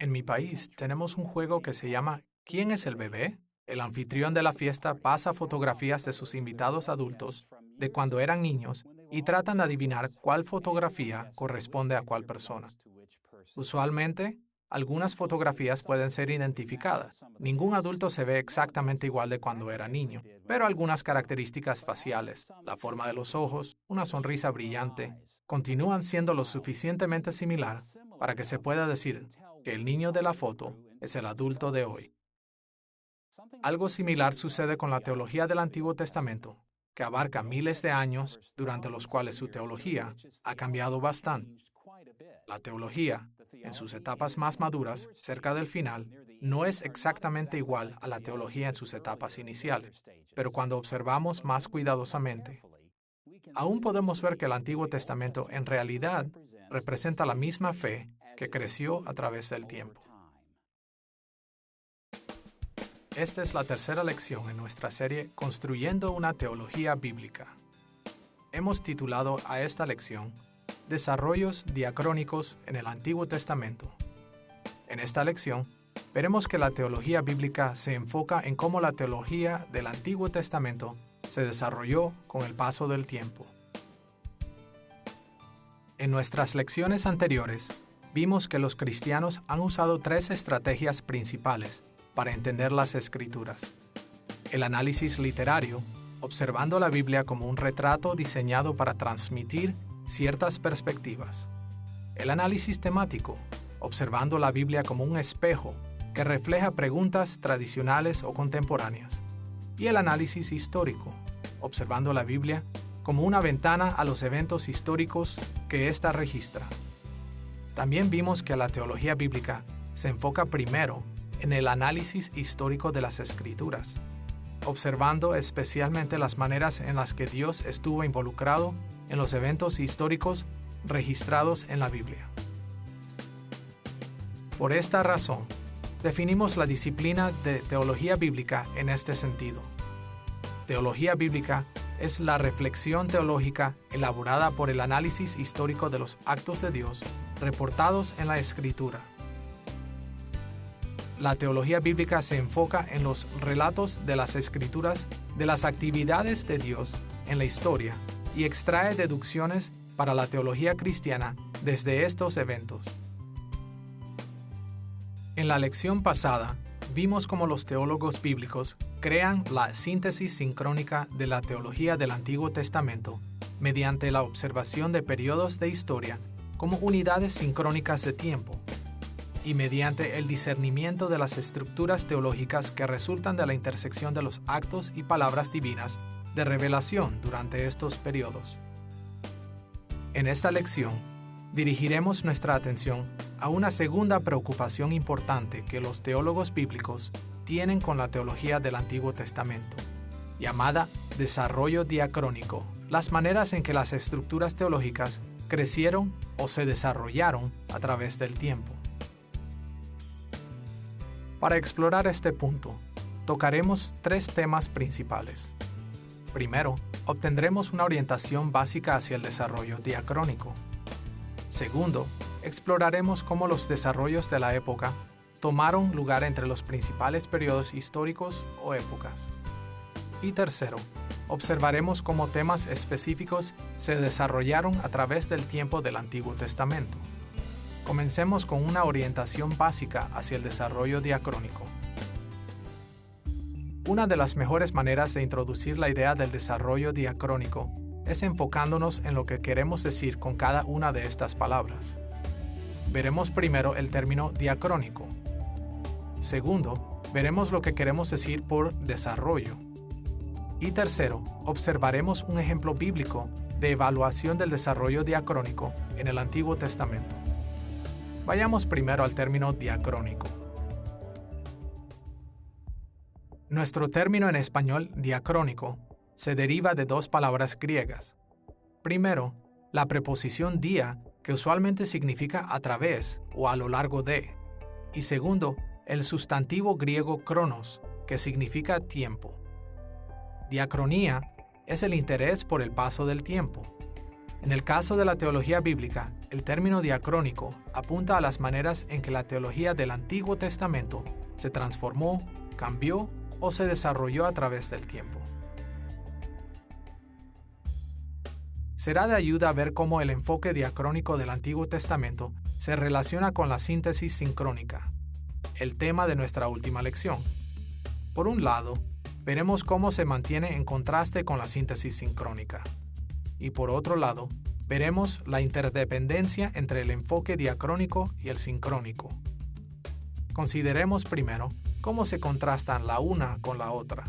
En mi país tenemos un juego que se llama ¿Quién es el bebé? El anfitrión de la fiesta pasa fotografías de sus invitados adultos de cuando eran niños y tratan de adivinar cuál fotografía corresponde a cuál persona. Usualmente, algunas fotografías pueden ser identificadas. Ningún adulto se ve exactamente igual de cuando era niño, pero algunas características faciales, la forma de los ojos, una sonrisa brillante, continúan siendo lo suficientemente similar para que se pueda decir que el niño de la foto es el adulto de hoy. Algo similar sucede con la teología del Antiguo Testamento, que abarca miles de años durante los cuales su teología ha cambiado bastante. La teología, en sus etapas más maduras, cerca del final, no es exactamente igual a la teología en sus etapas iniciales, pero cuando observamos más cuidadosamente, aún podemos ver que el Antiguo Testamento en realidad representa la misma fe que creció a través del tiempo. Esta es la tercera lección en nuestra serie Construyendo una teología bíblica. Hemos titulado a esta lección Desarrollos diacrónicos en el Antiguo Testamento. En esta lección, veremos que la teología bíblica se enfoca en cómo la teología del Antiguo Testamento se desarrolló con el paso del tiempo. En nuestras lecciones anteriores, vimos que los cristianos han usado tres estrategias principales para entender las Escrituras. El análisis literario, observando la Biblia como un retrato diseñado para transmitir ciertas perspectivas. El análisis temático, observando la Biblia como un espejo que refleja preguntas tradicionales o contemporáneas. Y el análisis histórico, observando la Biblia como una ventana a los eventos históricos que ésta registra. También vimos que la teología bíblica se enfoca primero en el análisis histórico de las Escrituras, observando especialmente las maneras en las que Dios estuvo involucrado en los eventos históricos registrados en la Biblia. Por esta razón, definimos la disciplina de teología bíblica en este sentido. Teología bíblica es la reflexión teológica elaborada por el análisis histórico de los actos de Dios reportados en la Escritura. La teología bíblica se enfoca en los relatos de las Escrituras de las actividades de Dios en la historia y extrae deducciones para la teología cristiana desde estos eventos. En la lección pasada, vimos cómo los teólogos bíblicos crean la síntesis sincrónica de la teología del Antiguo Testamento mediante la observación de periodos de historia como unidades sincrónicas de tiempo, y mediante el discernimiento de las estructuras teológicas que resultan de la intersección de los actos y palabras divinas de revelación durante estos periodos. En esta lección, dirigiremos nuestra atención a una segunda preocupación importante que los teólogos bíblicos tienen con la teología del Antiguo Testamento, llamada desarrollo diacrónico, las maneras en que las estructuras teológicas crecieron o se desarrollaron a través del tiempo. Para explorar este punto, tocaremos tres temas principales. Primero, obtendremos una orientación básica hacia el desarrollo diacrónico. Segundo, exploraremos cómo los desarrollos de la época tomaron lugar entre los principales periodos históricos o épocas. Y tercero, observaremos cómo temas específicos se desarrollaron a través del tiempo del Antiguo Testamento. Comencemos con una orientación básica hacia el desarrollo diacrónico. Una de las mejores maneras de introducir la idea del desarrollo diacrónico es enfocándonos en lo que queremos decir con cada una de estas palabras. Veremos primero el término diacrónico. Segundo, veremos lo que queremos decir por desarrollo. Y tercero, observaremos un ejemplo bíblico de evaluación del desarrollo diacrónico en el Antiguo Testamento. Vayamos primero al término diacrónico. Nuestro término en español diacrónico se deriva de dos palabras griegas. Primero, la preposición dia, que usualmente significa a través o a lo largo de. Y segundo, el sustantivo griego kronos, que significa tiempo. Diacronía es el interés por el paso del tiempo. En el caso de la teología bíblica, El término diacrónico apunta a las maneras en que la teología del Antiguo Testamento se transformó, cambió o se desarrolló a través del tiempo. Será de ayuda ver cómo el enfoque diacrónico del Antiguo Testamento se relaciona con la síntesis sincrónica, el tema de nuestra última lección. Por un lado, veremos cómo se mantiene en contraste con la síntesis sincrónica. Y por otro lado, veremos la interdependencia entre el enfoque diacrónico y el sincrónico. Consideremos primero cómo se contrastan la una con la otra.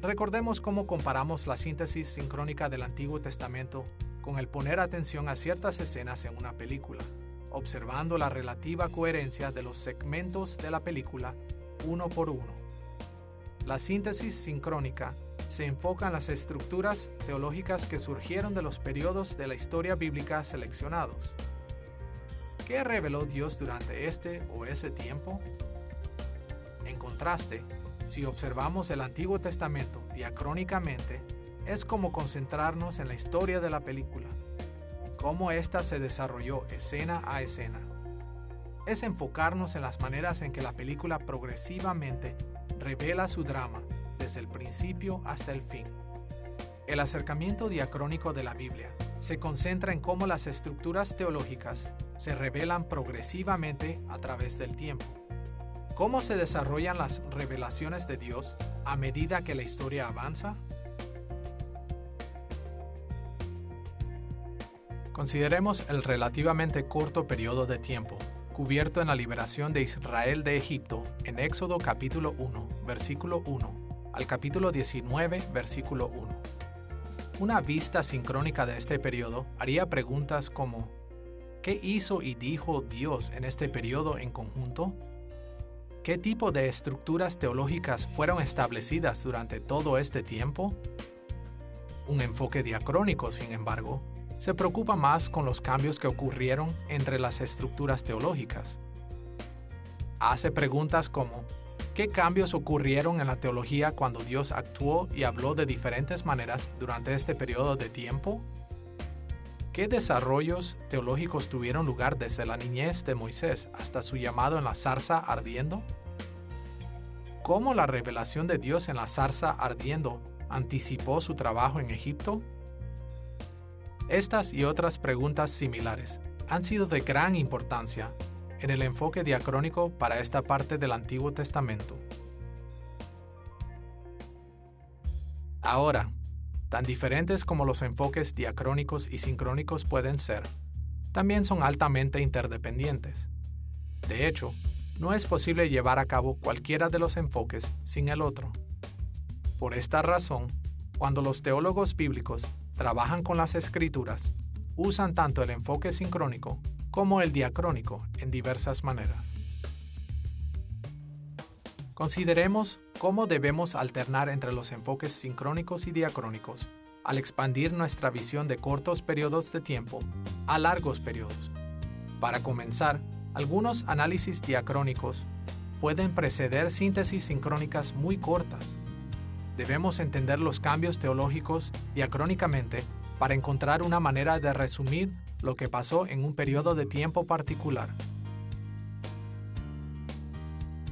Recordemos cómo comparamos la síntesis sincrónica del Antiguo Testamento con el poner atención a ciertas escenas en una película, observando la relativa coherencia de los segmentos de la película uno por uno. La síntesis sincrónica se enfoca en las estructuras teológicas que surgieron de los periodos de la historia bíblica seleccionados. ¿Qué reveló Dios durante este o ese tiempo? En contraste, si observamos el Antiguo Testamento diacrónicamente, es como concentrarnos en la historia de la película, cómo ésta se desarrolló escena a escena. Es enfocarnos en las maneras en que la película progresivamente revela su drama desde el principio hasta el fin. El acercamiento diacrónico de la Biblia se concentra en cómo las estructuras teológicas se revelan progresivamente a través del tiempo. ¿Cómo se desarrollan las revelaciones de Dios a medida que la historia avanza? Consideremos el relativamente corto periodo de tiempo cubierto en la liberación de Israel de Egipto en Éxodo capítulo 1, versículo 1, al capítulo 19, versículo 1. Una vista sincrónica de este periodo haría preguntas como: ¿qué hizo y dijo Dios en este periodo en conjunto? ¿Qué tipo de estructuras teológicas fueron establecidas durante todo este tiempo? Un enfoque diacrónico, sin embargo, se preocupa más con los cambios que ocurrieron entre las estructuras teológicas. Hace preguntas como: ¿qué cambios ocurrieron en la teología cuando Dios actuó y habló de diferentes maneras durante este periodo de tiempo? ¿Qué desarrollos teológicos tuvieron lugar desde la niñez de Moisés hasta su llamado en la zarza ardiendo? ¿Cómo la revelación de Dios en la zarza ardiendo anticipó su trabajo en Egipto? Estas y otras preguntas similares han sido de gran importancia en el enfoque diacrónico para esta parte del Antiguo Testamento. Ahora, tan diferentes como los enfoques diacrónicos y sincrónicos pueden ser, también son altamente interdependientes. De hecho, no es posible llevar a cabo cualquiera de los enfoques sin el otro. Por esta razón, cuando los teólogos bíblicos trabajan con las Escrituras, usan tanto el enfoque sincrónico como el diacrónico en diversas maneras. Consideremos cómo debemos alternar entre los enfoques sincrónicos y diacrónicos al expandir nuestra visión de cortos periodos de tiempo a largos periodos. Para comenzar, algunos análisis diacrónicos pueden preceder síntesis sincrónicas muy cortas. Debemos entender los cambios teológicos diacrónicamente para encontrar una manera de resumir lo que pasó en un periodo de tiempo particular.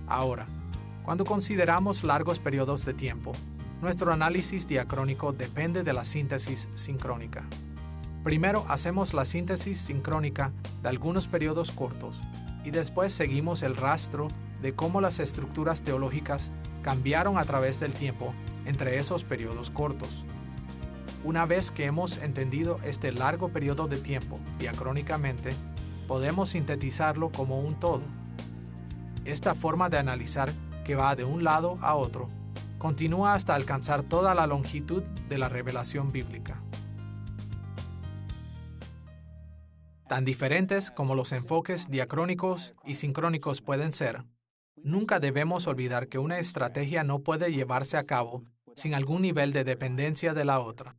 Ahora, cuando consideramos largos periodos de tiempo, nuestro análisis diacrónico depende de la síntesis sincrónica. Primero hacemos la síntesis sincrónica de algunos periodos cortos y después seguimos el rastro de cómo las estructuras teológicas cambiaron a través del tiempo entre esos periodos cortos. Una vez que hemos entendido este largo periodo de tiempo diacrónicamente, podemos sintetizarlo como un todo. Esta forma de analizar, que va de un lado a otro, continúa hasta alcanzar toda la longitud de la revelación bíblica. Tan diferentes como los enfoques diacrónicos y sincrónicos pueden ser, nunca debemos olvidar que una estrategia no puede llevarse a cabo sin algún nivel de dependencia de la otra.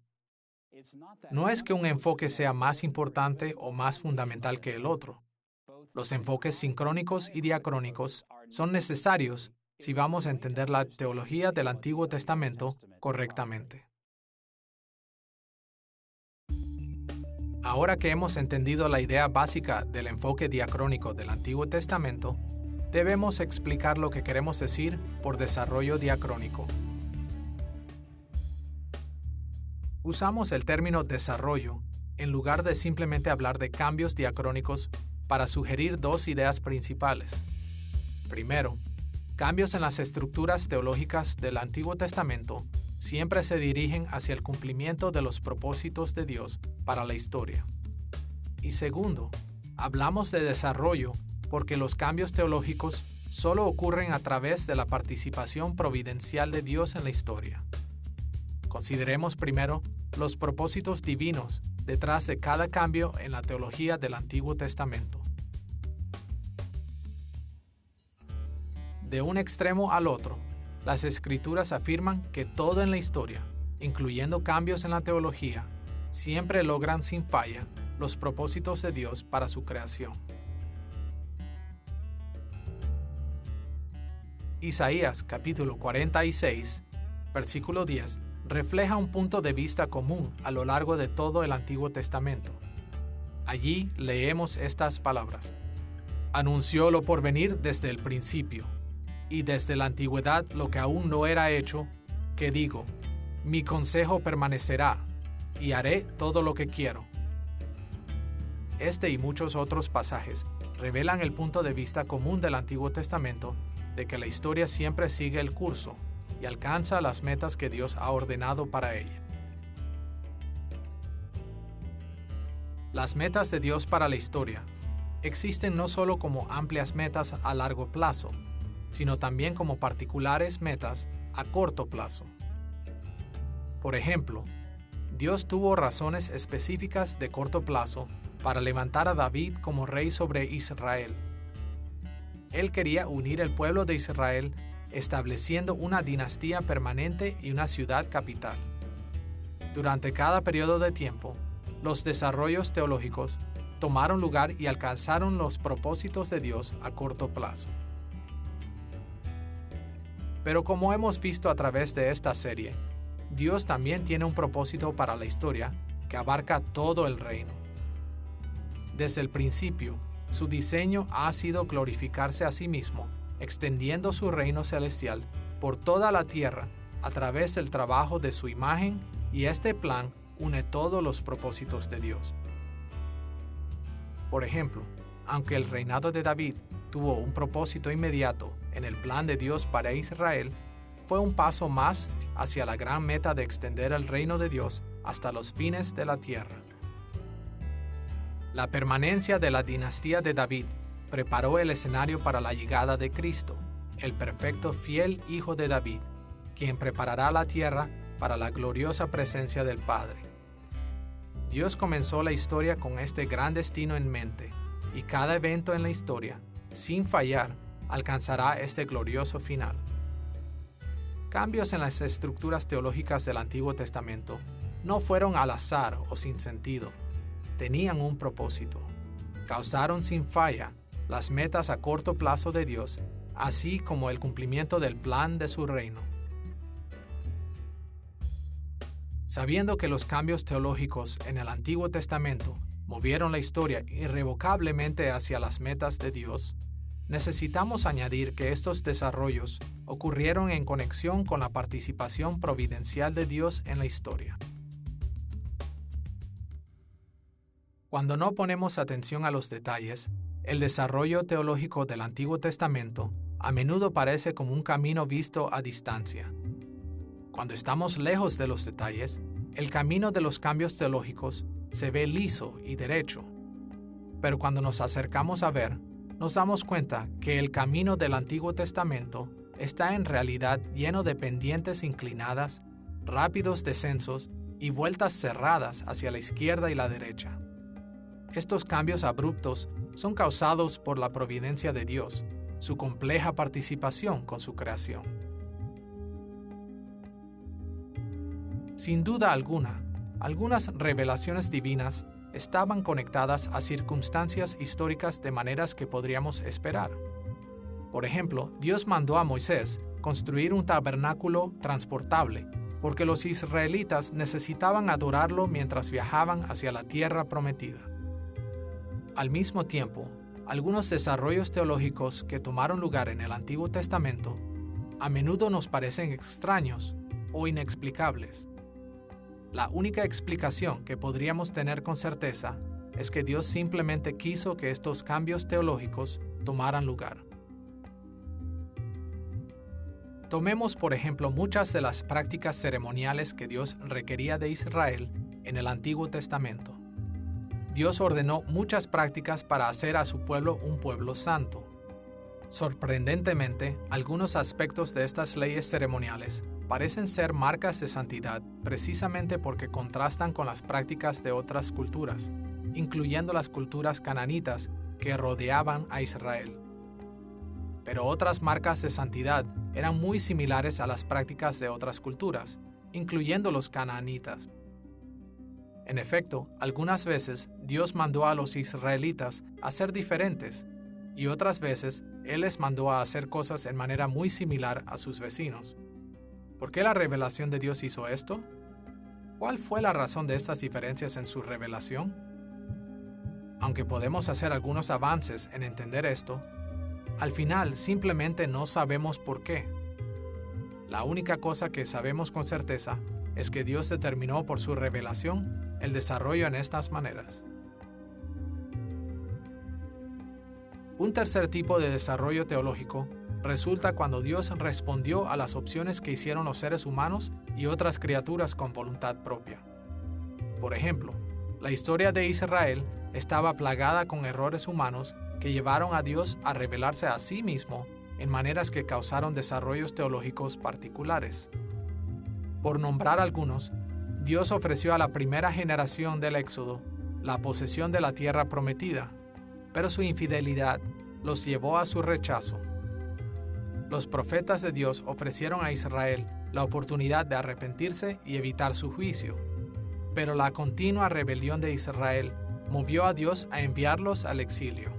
No es que un enfoque sea más importante o más fundamental que el otro. Los enfoques sincrónicos y diacrónicos son necesarios si vamos a entender la teología del Antiguo Testamento correctamente. Ahora que hemos entendido la idea básica del enfoque diacrónico del Antiguo Testamento, debemos explicar lo que queremos decir por desarrollo diacrónico. Usamos el término desarrollo en lugar de simplemente hablar de cambios diacrónicos para sugerir dos ideas principales. Primero, cambios en las estructuras teológicas del Antiguo Testamento siempre se dirigen hacia el cumplimiento de los propósitos de Dios para la historia. Y segundo, hablamos de desarrollo porque los cambios teológicos solo ocurren a través de la participación providencial de Dios en la historia. Consideremos primero los propósitos divinos detrás de cada cambio en la teología del Antiguo Testamento. De un extremo al otro, las Escrituras afirman que todo en la historia, incluyendo cambios en la teología, siempre logran sin falla los propósitos de Dios para su creación. Isaías capítulo 46, versículo 10, refleja un punto de vista común a lo largo de todo el Antiguo Testamento. Allí leemos estas palabras: Anunció lo por venir desde el principio, y desde la antigüedad lo que aún no era hecho, que digo, mi consejo permanecerá, y haré todo lo que quiero. Este y muchos otros pasajes revelan el punto de vista común del Antiguo Testamento de que la historia siempre sigue el curso y alcanza las metas que Dios ha ordenado para ella. Las metas de Dios para la historia existen no solo como amplias metas a largo plazo, sino también como particulares metas a corto plazo. Por ejemplo, Dios tuvo razones específicas de corto plazo para levantar a David como rey sobre Israel. Él quería unir el pueblo de Israel, estableciendo una dinastía permanente y una ciudad capital. Durante cada periodo de tiempo, los desarrollos teológicos tomaron lugar y alcanzaron los propósitos de Dios a corto plazo. Pero como hemos visto a través de esta serie, Dios también tiene un propósito para la historia que abarca todo el reino. Desde el principio, su diseño ha sido glorificarse a sí mismo, extendiendo su reino celestial por toda la tierra a través del trabajo de su imagen, y este plan une todos los propósitos de Dios. Por ejemplo, aunque el reinado de David tuvo un propósito inmediato en el plan de Dios para Israel, fue un paso más hacia la gran meta de extender el reino de Dios hasta los fines de la tierra. La permanencia de la dinastía de David preparó el escenario para la llegada de Cristo, el perfecto fiel Hijo de David, quien preparará la tierra para la gloriosa presencia del Padre. Dios comenzó la historia con este gran destino en mente, y cada evento en la historia, sin fallar, alcanzará este glorioso final. Cambios en las estructuras teológicas del Antiguo Testamento no fueron al azar o sin sentido. Tenían un propósito. Causaron sin falla las metas a corto plazo de Dios, así como el cumplimiento del plan de su reino. Sabiendo que los cambios teológicos en el Antiguo Testamento movieron la historia irrevocablemente hacia las metas de Dios, necesitamos añadir que estos desarrollos ocurrieron en conexión con la participación providencial de Dios en la historia. Cuando no ponemos atención a los detalles, el desarrollo teológico del Antiguo Testamento a menudo parece como un camino visto a distancia. Cuando estamos lejos de los detalles, el camino de los cambios teológicos se ve liso y derecho. Pero cuando nos acercamos a ver, nos damos cuenta que el camino del Antiguo Testamento está en realidad lleno de pendientes inclinadas, rápidos descensos y vueltas cerradas hacia la izquierda y la derecha. Estos cambios abruptos son causados por la providencia de Dios, su compleja participación con su creación. Sin duda alguna, algunas revelaciones divinas estaban conectadas a circunstancias históricas de maneras que podríamos esperar. Por ejemplo, Dios mandó a Moisés construir un tabernáculo transportable porque los israelitas necesitaban adorarlo mientras viajaban hacia la tierra prometida. Al mismo tiempo, algunos desarrollos teológicos que tomaron lugar en el Antiguo Testamento a menudo nos parecen extraños o inexplicables. La única explicación que podríamos tener con certeza es que Dios simplemente quiso que estos cambios teológicos tomaran lugar. Tomemos, por ejemplo, muchas de las prácticas ceremoniales que Dios requería de Israel en el Antiguo Testamento. Dios ordenó muchas prácticas para hacer a su pueblo un pueblo santo. Sorprendentemente, algunos aspectos de estas leyes ceremoniales parecen ser marcas de santidad precisamente porque contrastan con las prácticas de otras culturas, incluyendo las culturas cananitas que rodeaban a Israel. Pero otras marcas de santidad eran muy similares a las prácticas de otras culturas, incluyendo los cananitas. En efecto, algunas veces Dios mandó a los israelitas a ser diferentes, y otras veces Él les mandó a hacer cosas en manera muy similar a sus vecinos. ¿Por qué la revelación de Dios hizo esto? ¿Cuál fue la razón de estas diferencias en su revelación? Aunque podemos hacer algunos avances en entender esto, al final simplemente no sabemos por qué. La única cosa que sabemos con certeza es que Dios determinó por su revelación el desarrollo en estas maneras. Un tercer tipo de desarrollo teológico resulta cuando Dios respondió a las opciones que hicieron los seres humanos y otras criaturas con voluntad propia. Por ejemplo, la historia de Israel estaba plagada con errores humanos que llevaron a Dios a revelarse a sí mismo en maneras que causaron desarrollos teológicos particulares. Por nombrar algunos, Dios ofreció a la primera generación del Éxodo la posesión de la tierra prometida, pero su infidelidad los llevó a su rechazo. Los profetas de Dios ofrecieron a Israel la oportunidad de arrepentirse y evitar su juicio, pero la continua rebelión de Israel movió a Dios a enviarlos al exilio.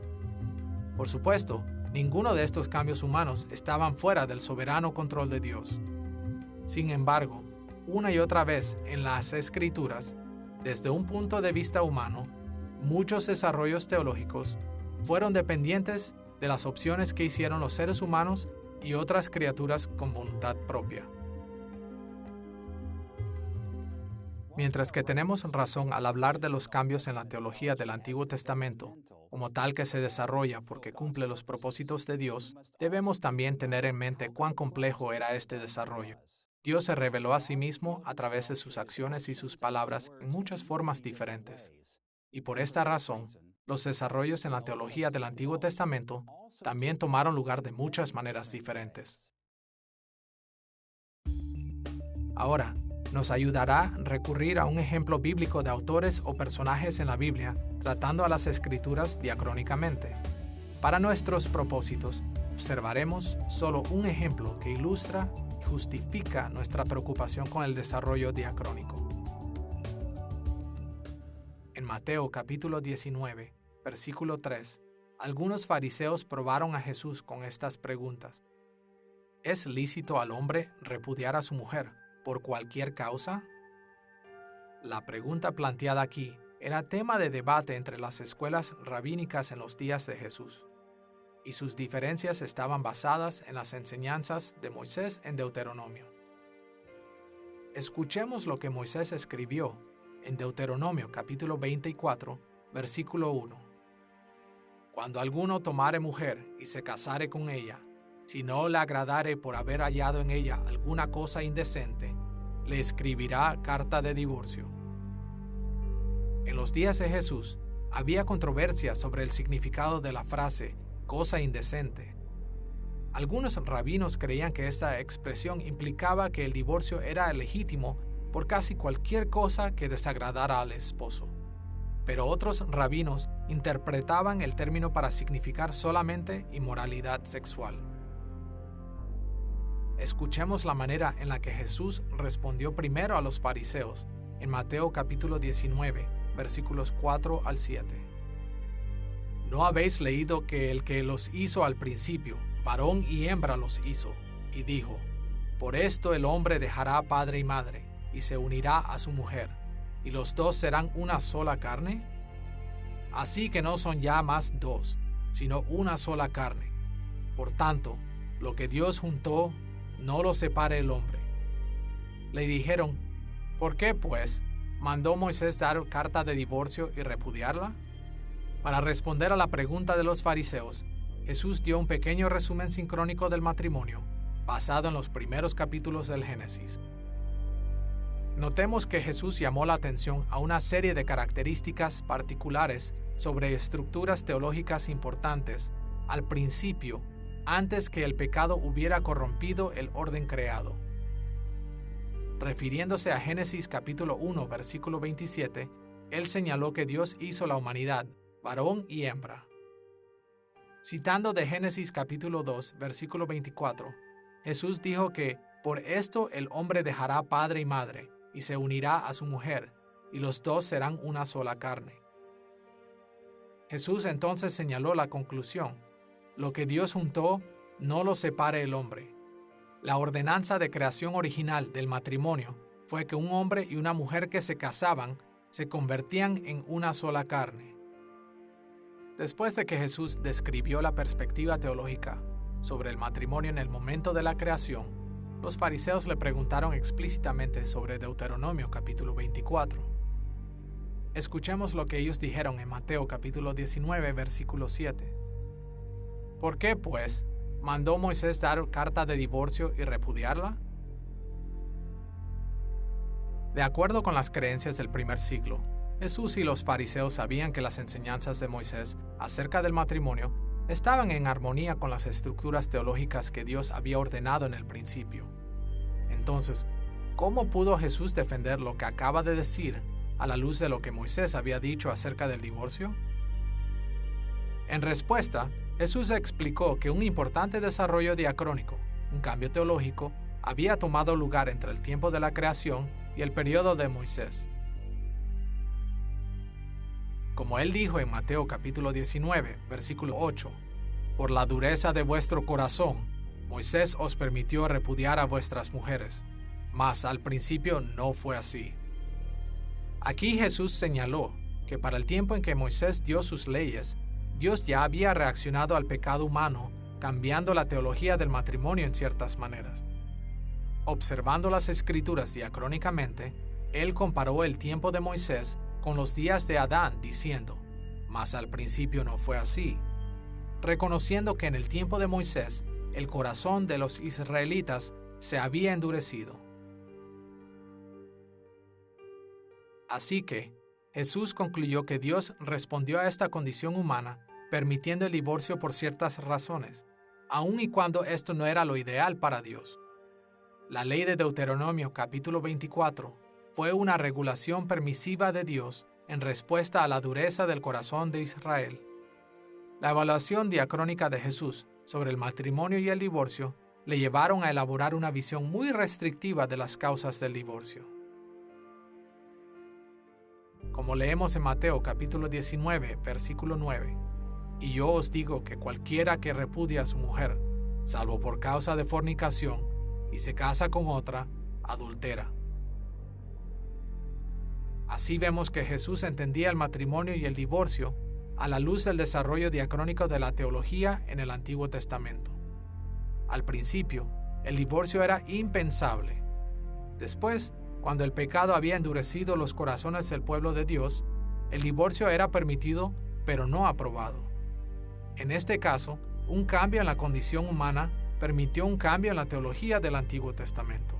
Por supuesto, ninguno de estos cambios humanos estaban fuera del soberano control de Dios. Sin embargo, una y otra vez en las Escrituras, desde un punto de vista humano, muchos desarrollos teológicos fueron dependientes de las opciones que hicieron los seres humanos y otras criaturas con voluntad propia. Mientras que tenemos razón al hablar de los cambios en la teología del Antiguo Testamento, como tal que se desarrolla porque cumple los propósitos de Dios, debemos también tener en mente cuán complejo era este desarrollo. Dios se reveló a sí mismo a través de sus acciones y sus palabras en muchas formas diferentes. Y por esta razón, los desarrollos en la teología del Antiguo Testamento también tomaron lugar de muchas maneras diferentes. Ahora, nos ayudará recurrir a un ejemplo bíblico de autores o personajes en la Biblia tratando a las Escrituras diacrónicamente. Para nuestros propósitos, observaremos solo un ejemplo que ilustra y justifica nuestra preocupación con el desarrollo diacrónico. En Mateo capítulo 19, versículo 3, algunos fariseos probaron a Jesús con estas preguntas. ¿Es lícito al hombre repudiar a su mujer por cualquier causa? La pregunta planteada aquí era tema de debate entre las escuelas rabínicas en los días de Jesús, y sus diferencias estaban basadas en las enseñanzas de Moisés en Deuteronomio. Escuchemos lo que Moisés escribió en Deuteronomio capítulo 24, versículo 1. Cuando alguno tomare mujer y se casare con ella, si no le agradare por haber hallado en ella alguna cosa indecente, le escribirá carta de divorcio. En los días de Jesús, había controversia sobre el significado de la frase cosa indecente. Algunos rabinos creían que esta expresión implicaba que el divorcio era legítimo por casi cualquier cosa que desagradara al esposo. Pero otros rabinos interpretaban el término para significar solamente inmoralidad sexual. Escuchemos la manera en la que Jesús respondió primero a los fariseos en Mateo capítulo 19, versículos 4 al 7. ¿No habéis leído que el que los hizo al principio, varón y hembra los hizo, y dijo, Por esto el hombre dejará padre y madre, y se unirá a su mujer, y los dos serán una sola carne. Así que no son ya más dos, sino una sola carne. Por tanto, lo que Dios juntó, no lo separe el hombre. Le dijeron, ¿por qué, pues, mandó Moisés dar carta de divorcio y repudiarla? Para responder a la pregunta de los fariseos, Jesús dio un pequeño resumen sincrónico del matrimonio, basado en los primeros capítulos del Génesis. Notemos que Jesús llamó la atención a una serie de características particulares sobre estructuras teológicas importantes al principio, antes que el pecado hubiera corrompido el orden creado. Refiriéndose a Génesis capítulo 1, versículo 27, él señaló que Dios hizo la humanidad, varón y hembra. Citando de Génesis capítulo 2, versículo 24, Jesús dijo que por esto el hombre dejará padre y madre, y se unirá a su mujer, y los dos serán una sola carne. Jesús entonces señaló la conclusión: lo que Dios juntó, no lo separe el hombre. La ordenanza de creación original del matrimonio fue que un hombre y una mujer que se casaban se convertían en una sola carne. Después de que Jesús describió la perspectiva teológica sobre el matrimonio en el momento de la creación, los fariseos le preguntaron explícitamente sobre Deuteronomio capítulo 24. Escuchemos lo que ellos dijeron en Mateo capítulo 19, versículo 7. ¿Por qué, pues, mandó Moisés dar carta de divorcio y repudiarla? De acuerdo con las creencias del primer siglo, Jesús y los fariseos sabían que las enseñanzas de Moisés acerca del matrimonio estaban en armonía con las estructuras teológicas que Dios había ordenado en el principio. Entonces, ¿cómo pudo Jesús defender lo que acaba de decir a la luz de lo que Moisés había dicho acerca del divorcio? En respuesta, Jesús explicó que un importante desarrollo diacrónico, un cambio teológico, había tomado lugar entre el tiempo de la creación y el periodo de Moisés. Como él dijo en Mateo capítulo 19, versículo 8, por la dureza de vuestro corazón, Moisés os permitió repudiar a vuestras mujeres, mas al principio no fue así. Aquí Jesús señaló que para el tiempo en que Moisés dio sus leyes, Dios ya había reaccionado al pecado humano, cambiando la teología del matrimonio en ciertas maneras. Observando las Escrituras diacrónicamente, él comparó el tiempo de Moisés con los días de Adán, diciendo, mas al principio no fue así, reconociendo que en el tiempo de Moisés, el corazón de los israelitas se había endurecido. Así que, Jesús concluyó que Dios respondió a esta condición humana permitiendo el divorcio por ciertas razones, aun y cuando esto no era lo ideal para Dios. La ley de Deuteronomio capítulo 24 fue una regulación permisiva de Dios en respuesta a la dureza del corazón de Israel. La evaluación diacrónica de Jesús sobre el matrimonio y el divorcio le llevaron a elaborar una visión muy restrictiva de las causas del divorcio. Como leemos en Mateo capítulo 19, versículo 9, y yo os digo que cualquiera que repudia a su mujer, salvo por causa de fornicación, y se casa con otra, adultera. Así vemos que Jesús entendía el matrimonio y el divorcio a la luz del desarrollo diacrónico de la teología en el Antiguo Testamento. Al principio, el divorcio era impensable. Después, cuando el pecado había endurecido los corazones del pueblo de Dios, el divorcio era permitido, pero no aprobado. En este caso, un cambio en la condición humana permitió un cambio en la teología del Antiguo Testamento.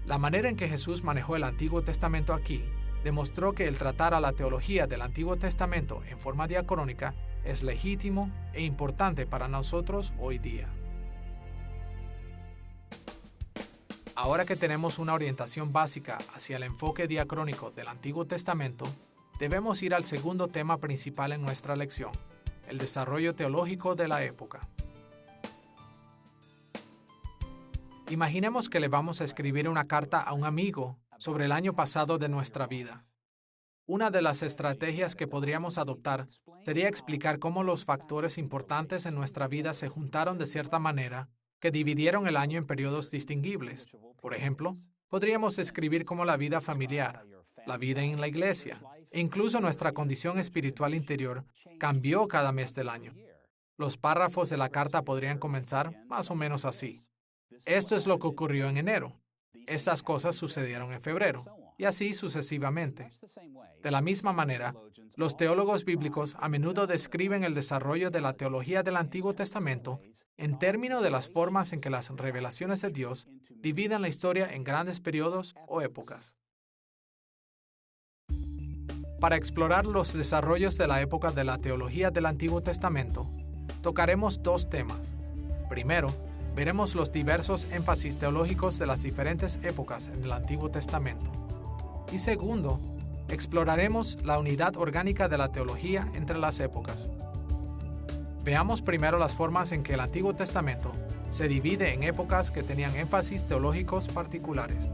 La manera en que Jesús manejó el Antiguo Testamento aquí demostró que el tratar a la teología del Antiguo Testamento en forma diacrónica es legítimo e importante para nosotros hoy día. Ahora que tenemos una orientación básica hacia el enfoque diacrónico del Antiguo Testamento, debemos ir al segundo tema principal en nuestra lección, el desarrollo teológico de la época. Imaginemos que le vamos a escribir una carta a un amigo sobre el año pasado de nuestra vida. Una de las estrategias que podríamos adoptar sería explicar cómo los factores importantes en nuestra vida se juntaron de cierta manera que dividieron el año en periodos distinguibles. Por ejemplo, podríamos escribir como la vida familiar, la vida en la iglesia, e incluso nuestra condición espiritual interior cambió cada mes del año. Los párrafos de la carta podrían comenzar más o menos así. Esto es lo que ocurrió en enero. Estas cosas sucedieron en febrero, y así sucesivamente. De la misma manera, los teólogos bíblicos a menudo describen el desarrollo de la teología del Antiguo Testamento en términos de las formas en que las revelaciones de Dios dividen la historia en grandes periodos o épocas. Para explorar los desarrollos de la época de la teología del Antiguo Testamento, tocaremos dos temas. Primero, veremos los diversos énfasis teológicos de las diferentes épocas en el Antiguo Testamento. Y segundo, exploraremos la unidad orgánica de la teología entre las épocas. Veamos primero las formas en que el Antiguo Testamento se divide en épocas que tenían énfasis teológicos particulares.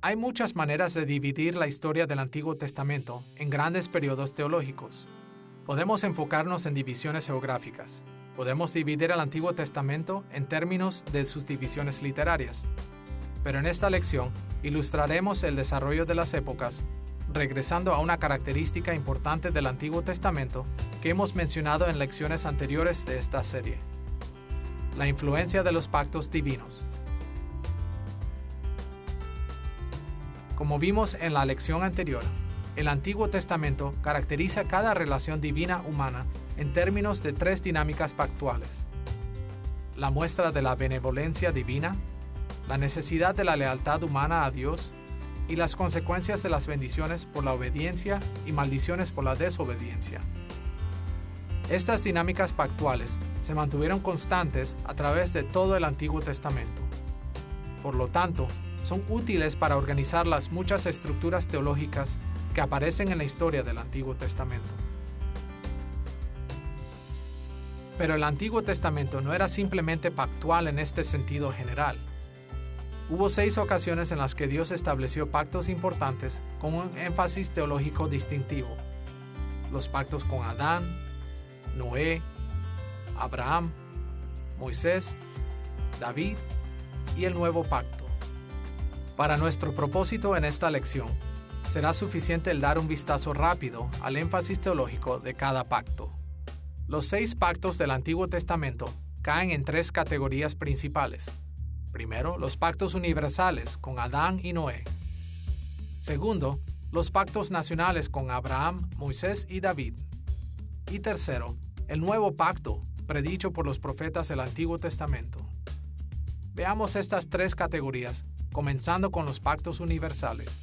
Hay muchas maneras de dividir la historia del Antiguo Testamento en grandes periodos teológicos. Podemos enfocarnos en divisiones geográficas. Podemos dividir el Antiguo Testamento en términos de sus divisiones literarias. Pero en esta lección ilustraremos el desarrollo de las épocas, regresando a una característica importante del Antiguo Testamento que hemos mencionado en lecciones anteriores de esta serie: la influencia de los pactos divinos. Como vimos en la lección anterior, el Antiguo Testamento caracteriza cada relación divina humana en términos de tres dinámicas pactuales: la muestra de la benevolencia divina, la necesidad de la lealtad humana a Dios y las consecuencias de las bendiciones por la obediencia y maldiciones por la desobediencia. Estas dinámicas pactuales se mantuvieron constantes a través de todo el Antiguo Testamento. Por lo tanto, son útiles para organizar las muchas estructuras teológicas que aparecen en la historia del Antiguo Testamento. Pero el Antiguo Testamento no era simplemente pactual en este sentido general. Hubo 6 ocasiones en las que Dios estableció pactos importantes con un énfasis teológico distintivo: los pactos con Adán, Noé, Abraham, Moisés, David y el Nuevo Pacto. Para nuestro propósito en esta lección, será suficiente el dar un vistazo rápido al énfasis teológico de cada pacto. Los 6 pactos del Antiguo Testamento caen en 3 categorías principales. Primero, los pactos universales con Adán y Noé. Segundo, los pactos nacionales con Abraham, Moisés y David. Y tercero, el nuevo pacto, predicho por los profetas del Antiguo Testamento. Veamos estas 3 categorías, comenzando con los pactos universales.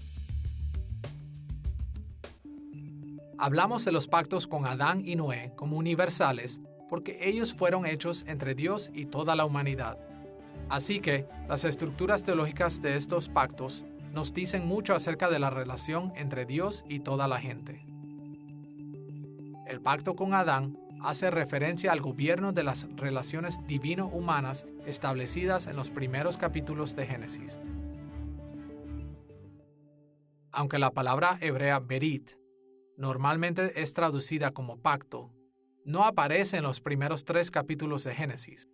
Hablamos de los pactos con Adán y Noé como universales porque ellos fueron hechos entre Dios y toda la humanidad. Así que, las estructuras teológicas de estos pactos nos dicen mucho acerca de la relación entre Dios y toda la gente. El pacto con Adán hace referencia al gobierno de las relaciones divino-humanas establecidas en los primeros capítulos de Génesis. Aunque la palabra hebrea berit normalmente es traducida como pacto, no aparece en los primeros 3 capítulos de Génesis.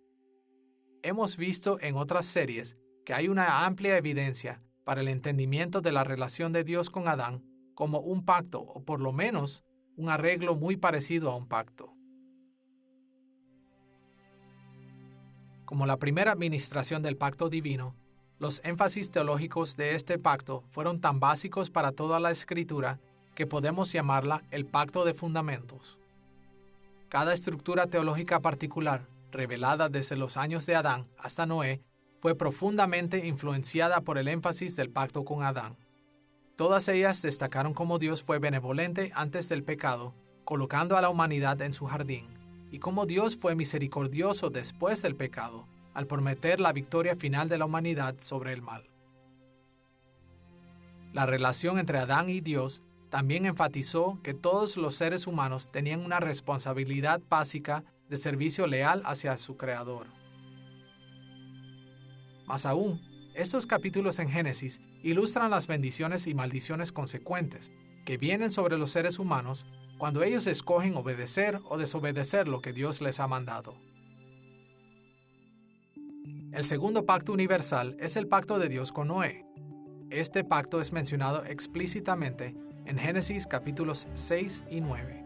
Hemos visto en otras series que hay una amplia evidencia para el entendimiento de la relación de Dios con Adán como un pacto, o por lo menos un arreglo muy parecido a un pacto. Como la primera administración del pacto divino, los énfasis teológicos de este pacto fueron tan básicos para toda la Escritura que podemos llamarla el pacto de fundamentos. Cada estructura teológica particular, revelada desde los años de Adán hasta Noé, fue profundamente influenciada por el énfasis del pacto con Adán. Todas ellas destacaron cómo Dios fue benevolente antes del pecado, colocando a la humanidad en su jardín, y cómo Dios fue misericordioso después del pecado, al prometer la victoria final de la humanidad sobre el mal. La relación entre Adán y Dios también enfatizó que todos los seres humanos tenían una responsabilidad básica de servicio leal hacia su Creador. Más aún, estos capítulos en Génesis ilustran las bendiciones y maldiciones consecuentes que vienen sobre los seres humanos cuando ellos escogen obedecer o desobedecer lo que Dios les ha mandado. El segundo pacto universal es el pacto de Dios con Noé. Este pacto es mencionado explícitamente en Génesis capítulos 6 y 9.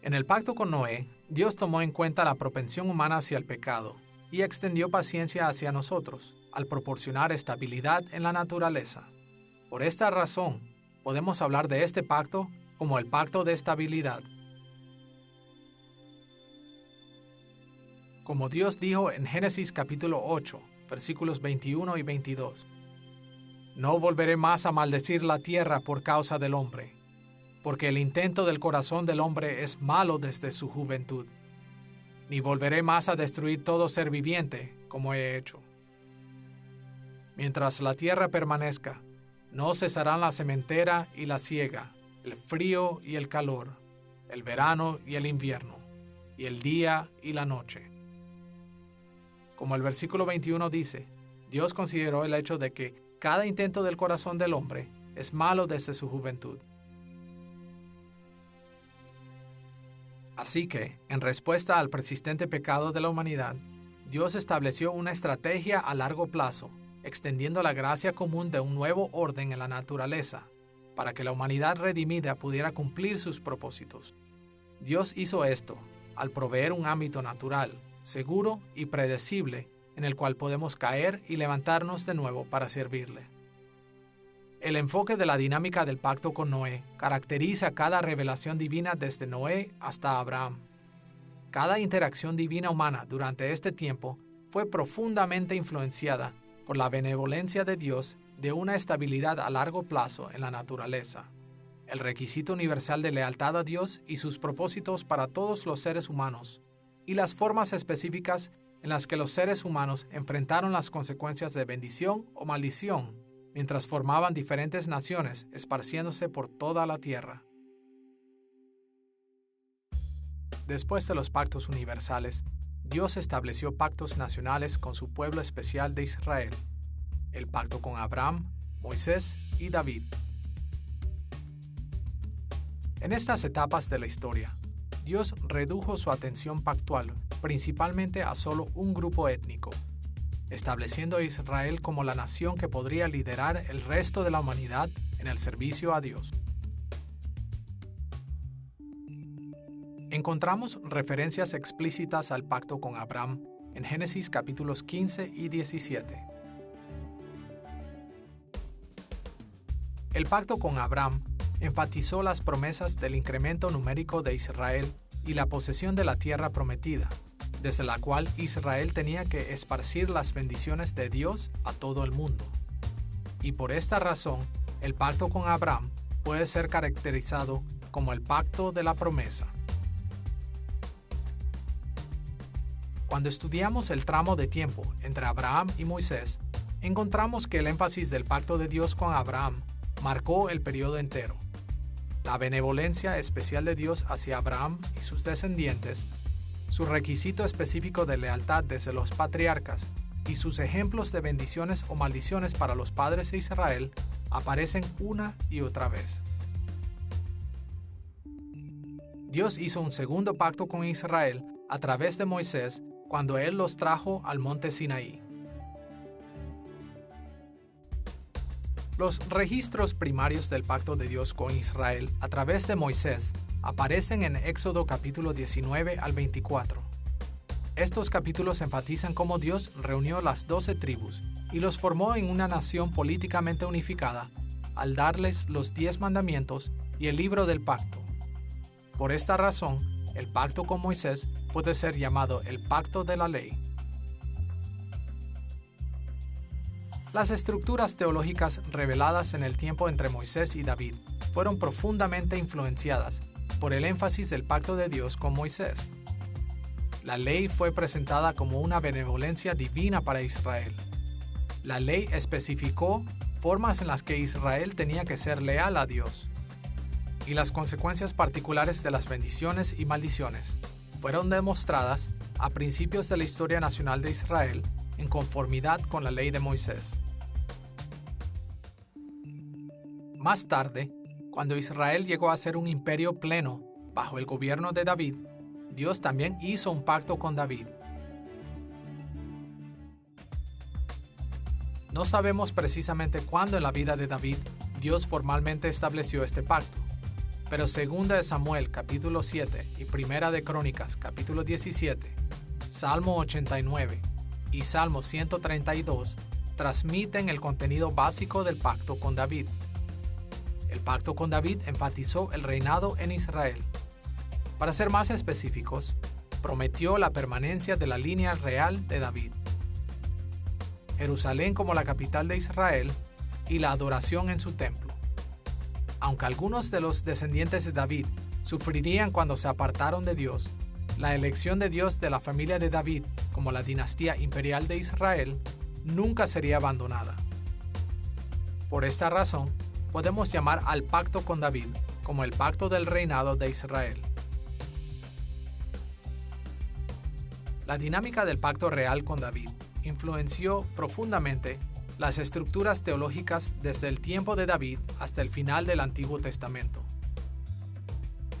En el pacto con Noé, Dios tomó en cuenta la propensión humana hacia el pecado y extendió paciencia hacia nosotros, al proporcionar estabilidad en la naturaleza. Por esta razón, podemos hablar de este pacto como el pacto de estabilidad. Como Dios dijo en Génesis capítulo 8, versículos 21 y 22. No volveré más a maldecir la tierra por causa del hombre, porque el intento del corazón del hombre es malo desde su juventud. Ni volveré más a destruir todo ser viviente, como he hecho. Mientras la tierra permanezca, no cesarán la sementera y la siega, el frío y el calor, el verano y el invierno, y el día y la noche. Como el versículo 21 dice, Dios consideró el hecho de que cada intento del corazón del hombre es malo desde su juventud. Así que, en respuesta al persistente pecado de la humanidad, Dios estableció una estrategia a largo plazo, extendiendo la gracia común de un nuevo orden en la naturaleza, para que la humanidad redimida pudiera cumplir sus propósitos. Dios hizo esto al proveer un ámbito natural, seguro y predecible en el cual podemos caer y levantarnos de nuevo para servirle. El enfoque de la dinámica del pacto con Noé caracteriza cada revelación divina desde Noé hasta Abraham. Cada interacción divina humana durante este tiempo fue profundamente influenciada por la benevolencia de Dios de una estabilidad a largo plazo en la naturaleza, el requisito universal de lealtad a Dios y sus propósitos para todos los seres humanos, y las formas específicas en las que los seres humanos enfrentaron las consecuencias de bendición o maldición mientras formaban diferentes naciones esparciéndose por toda la tierra. Después de los pactos universales, Dios estableció pactos nacionales con su pueblo especial de Israel, el pacto con Abraham, Moisés y David. En estas etapas de la historia, Dios redujo su atención pactual principalmente a solo un grupo étnico, estableciendo a Israel como la nación que podría liderar el resto de la humanidad en el servicio a Dios. Encontramos referencias explícitas al pacto con Abraham en Génesis capítulos 15 y 17. El pacto con Abraham enfatizó las promesas del incremento numérico de Israel y la posesión de la tierra prometida, desde la cual Israel tenía que esparcir las bendiciones de Dios a todo el mundo. Y por esta razón, el pacto con Abraham puede ser caracterizado como el pacto de la promesa. Cuando estudiamos el tramo de tiempo entre Abraham y Moisés, encontramos que el énfasis del pacto de Dios con Abraham marcó el periodo entero. La benevolencia especial de Dios hacia Abraham y sus descendientes, su requisito específico de lealtad desde los patriarcas y sus ejemplos de bendiciones o maldiciones para los padres de Israel aparecen una y otra vez. Dios hizo un segundo pacto con Israel a través de Moisés cuando él los trajo al monte Sinaí. Los registros primarios del pacto de Dios con Israel a través de Moisés aparecen en Éxodo capítulo 19 al 24. Estos capítulos enfatizan cómo Dios reunió las 12 tribus y los formó en una nación políticamente unificada al darles los 10 mandamientos y el libro del pacto. Por esta razón, el pacto con Moisés puede ser llamado el pacto de la ley. Las estructuras teológicas reveladas en el tiempo entre Moisés y David fueron profundamente influenciadas por el énfasis del pacto de Dios con Moisés. La ley fue presentada como una benevolencia divina para Israel. La ley especificó formas en las que Israel tenía que ser leal a Dios. Y las consecuencias particulares de las bendiciones y maldiciones fueron demostradas a principios de la historia nacional de Israel en conformidad con la ley de Moisés. Más tarde, cuando Israel llegó a ser un imperio pleno bajo el gobierno de David, Dios también hizo un pacto con David. No sabemos precisamente cuándo en la vida de David Dios formalmente estableció este pacto, pero 2 de Samuel capítulo 7 y 1 de Crónicas capítulo 17, Salmo 89 y Salmo 132 transmiten el contenido básico del pacto con David. El pacto con David enfatizó el reinado en Israel. Para ser más específicos, prometió la permanencia de la línea real de David, Jerusalén como la capital de Israel y la adoración en su templo. Aunque algunos de los descendientes de David sufrirían cuando se apartaron de Dios, la elección de Dios de la familia de David como la dinastía imperial de Israel nunca sería abandonada. Por esta razón, podemos llamar al pacto con David como el pacto del reinado de Israel. La dinámica del pacto real con David influenció profundamente las estructuras teológicas desde el tiempo de David hasta el final del Antiguo Testamento.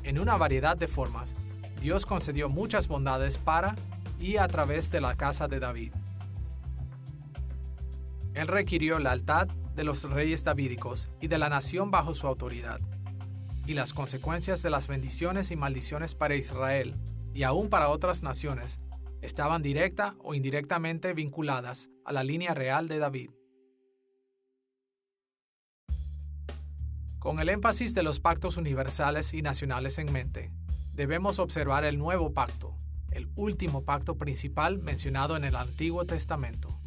En una variedad de formas, Dios concedió muchas bondades para y a través de la casa de David. Él requirió lealtad de los reyes davídicos y de la nación bajo su autoridad, y las consecuencias de las bendiciones y maldiciones para Israel y aún para otras naciones estaban directa o indirectamente vinculadas a la línea real de David. Con el énfasis de los pactos universales y nacionales en mente, debemos observar el nuevo pacto, el último pacto principal mencionado en el Antiguo Testamento.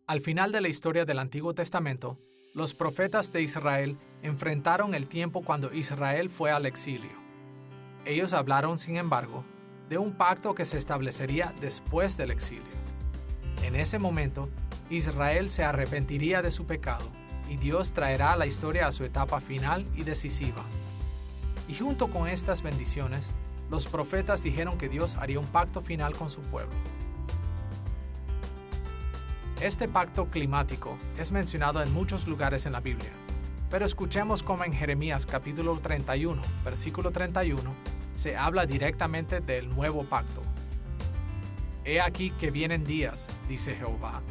Al final de la historia del Antiguo Testamento, los profetas de Israel enfrentaron el tiempo cuando Israel fue al exilio. Ellos hablaron, sin embargo, de un pacto que se establecería después del exilio. En ese momento, Israel se arrepentiría de su pecado y Dios traerá la historia a su etapa final y decisiva. Y junto con estas bendiciones, los profetas dijeron que Dios haría un pacto final con su pueblo. Este pacto climático es mencionado en muchos lugares en la Biblia, pero escuchemos cómo en Jeremías capítulo 31, versículo 31, se habla directamente del nuevo pacto. He aquí que vienen días, dice Jehová,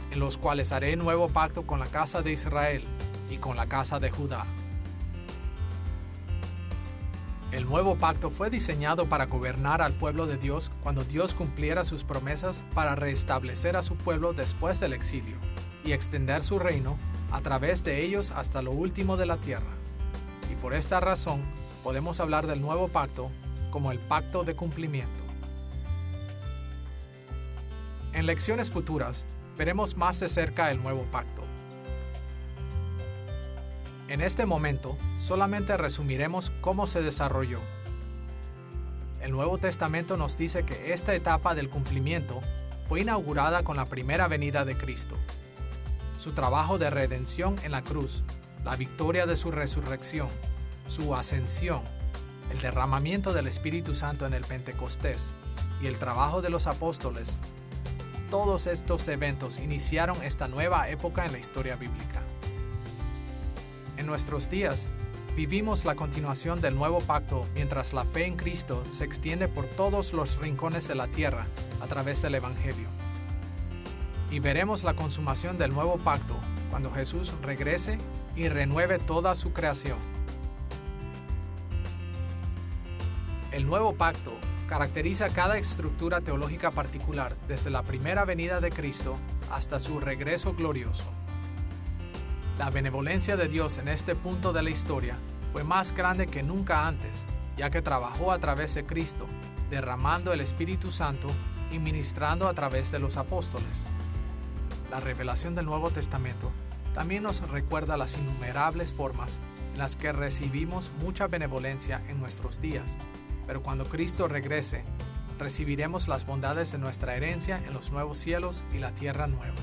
en los cuales haré nuevo pacto con la casa de Israel y con la casa de Judá. El nuevo pacto fue diseñado para gobernar al pueblo de Dios cuando Dios cumpliera sus promesas para restablecer a su pueblo después del exilio y extender su reino a través de ellos hasta lo último de la tierra. Y por esta razón, podemos hablar del nuevo pacto como el pacto de cumplimiento. En lecciones futuras, veremos más de cerca el nuevo pacto. En este momento, solamente resumiremos cómo se desarrolló. El Nuevo Testamento nos dice que esta etapa del cumplimiento fue inaugurada con la primera venida de Cristo. Su trabajo de redención en la cruz, la victoria de su resurrección, su ascensión, el derramamiento del Espíritu Santo en el Pentecostés y el trabajo de los apóstoles, todos estos eventos iniciaron esta nueva época en la historia bíblica. En nuestros días, vivimos la continuación del nuevo pacto mientras la fe en Cristo se extiende por todos los rincones de la tierra a través del Evangelio. Y veremos la consumación del nuevo pacto cuando Jesús regrese y renueve toda su creación. El nuevo pacto caracteriza cada estructura teológica particular desde la primera venida de Cristo hasta su regreso glorioso. La benevolencia de Dios en este punto de la historia fue más grande que nunca antes, ya que trabajó a través de Cristo, derramando el Espíritu Santo y ministrando a través de los apóstoles. La revelación del Nuevo Testamento también nos recuerda las innumerables formas en las que recibimos mucha benevolencia en nuestros días, pero cuando Cristo regrese, recibiremos las bondades de nuestra herencia en los nuevos cielos y la tierra nueva.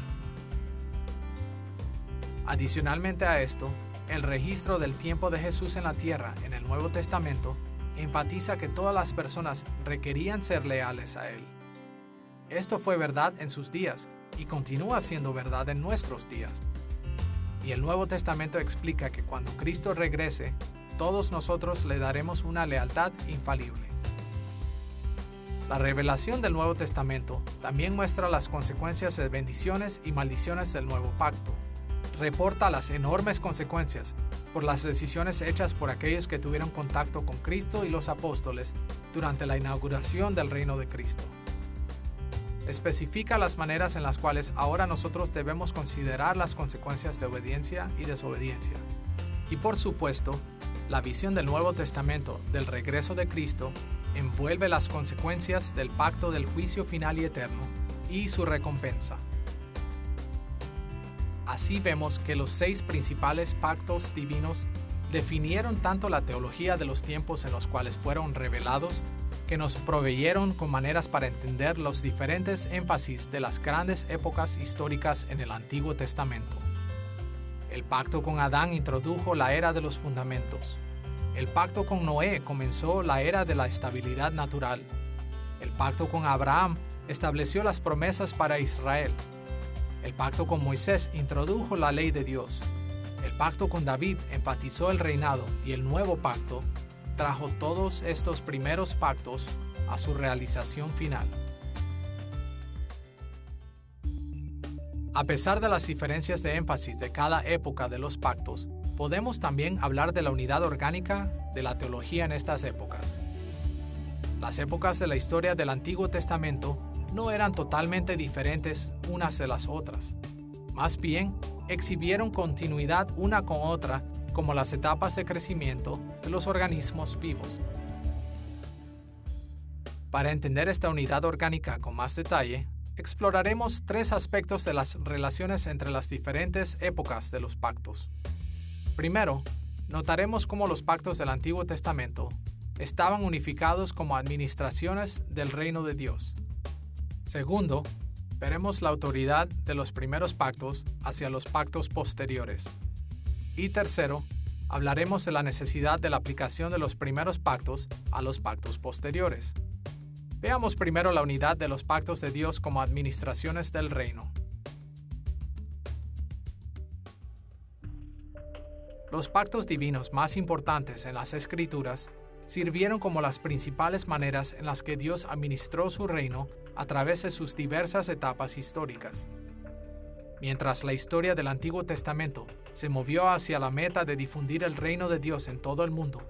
Adicionalmente a esto, el registro del tiempo de Jesús en la tierra en el Nuevo Testamento enfatiza que todas las personas requerían ser leales a Él. Esto fue verdad en sus días y continúa siendo verdad en nuestros días. Y el Nuevo Testamento explica que cuando Cristo regrese, todos nosotros le daremos una lealtad infalible. La revelación del Nuevo Testamento también muestra las consecuencias de bendiciones y maldiciones del nuevo pacto. Reporta las enormes consecuencias por las decisiones hechas por aquellos que tuvieron contacto con Cristo y los apóstoles durante la inauguración del reino de Cristo. Especifica las maneras en las cuales ahora nosotros debemos considerar las consecuencias de obediencia y desobediencia. Y por supuesto, la visión del Nuevo Testamento del regreso de Cristo envuelve las consecuencias del pacto del juicio final y eterno y su recompensa. Así vemos que los 6 principales pactos divinos definieron tanto la teología de los tiempos en los cuales fueron revelados, que nos proveyeron con maneras para entender los diferentes énfasis de las grandes épocas históricas en el Antiguo Testamento. El pacto con Adán introdujo la era de los fundamentos. El pacto con Noé comenzó la era de la estabilidad natural. El pacto con Abraham estableció las promesas para Israel. El pacto con Moisés introdujo la ley de Dios. El pacto con David enfatizó el reinado y el nuevo pacto trajo todos estos primeros pactos a su realización final. A pesar de las diferencias de énfasis de cada época de los pactos, podemos también hablar de la unidad orgánica de la teología en estas épocas. Las épocas de la historia del Antiguo Testamento no eran totalmente diferentes unas de las otras. Más bien, exhibieron continuidad una con otra, como las etapas de crecimiento de los organismos vivos. Para entender esta unidad orgánica con más detalle, exploraremos 3 aspectos de las relaciones entre las diferentes épocas de los pactos. Primero, notaremos cómo los pactos del Antiguo Testamento estaban unificados como administraciones del reino de Dios. Segundo, veremos la autoridad de los primeros pactos hacia los pactos posteriores. Y tercero, hablaremos de la necesidad de la aplicación de los primeros pactos a los pactos posteriores. Veamos primero la unidad de los pactos de Dios como administraciones del reino. Los pactos divinos más importantes en las Escrituras sirvieron como las principales maneras en las que Dios administró su reino a través de sus diversas etapas históricas. Mientras la historia del Antiguo Testamento se movió hacia la meta de difundir el reino de Dios en todo el mundo,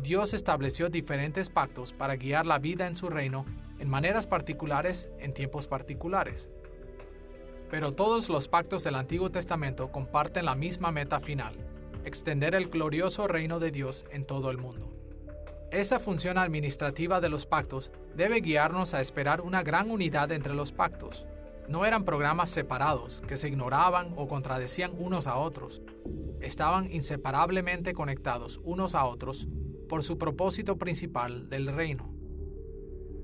Dios estableció diferentes pactos para guiar la vida en su reino en maneras particulares en tiempos particulares. Pero todos los pactos del Antiguo Testamento comparten la misma meta final: extender el glorioso reino de Dios en todo el mundo. Esa función administrativa de los pactos debe guiarnos a esperar una gran unidad entre los pactos. No eran programas separados que se ignoraban o contradecían unos a otros. Estaban inseparablemente conectados unos a otros por su propósito principal del reino.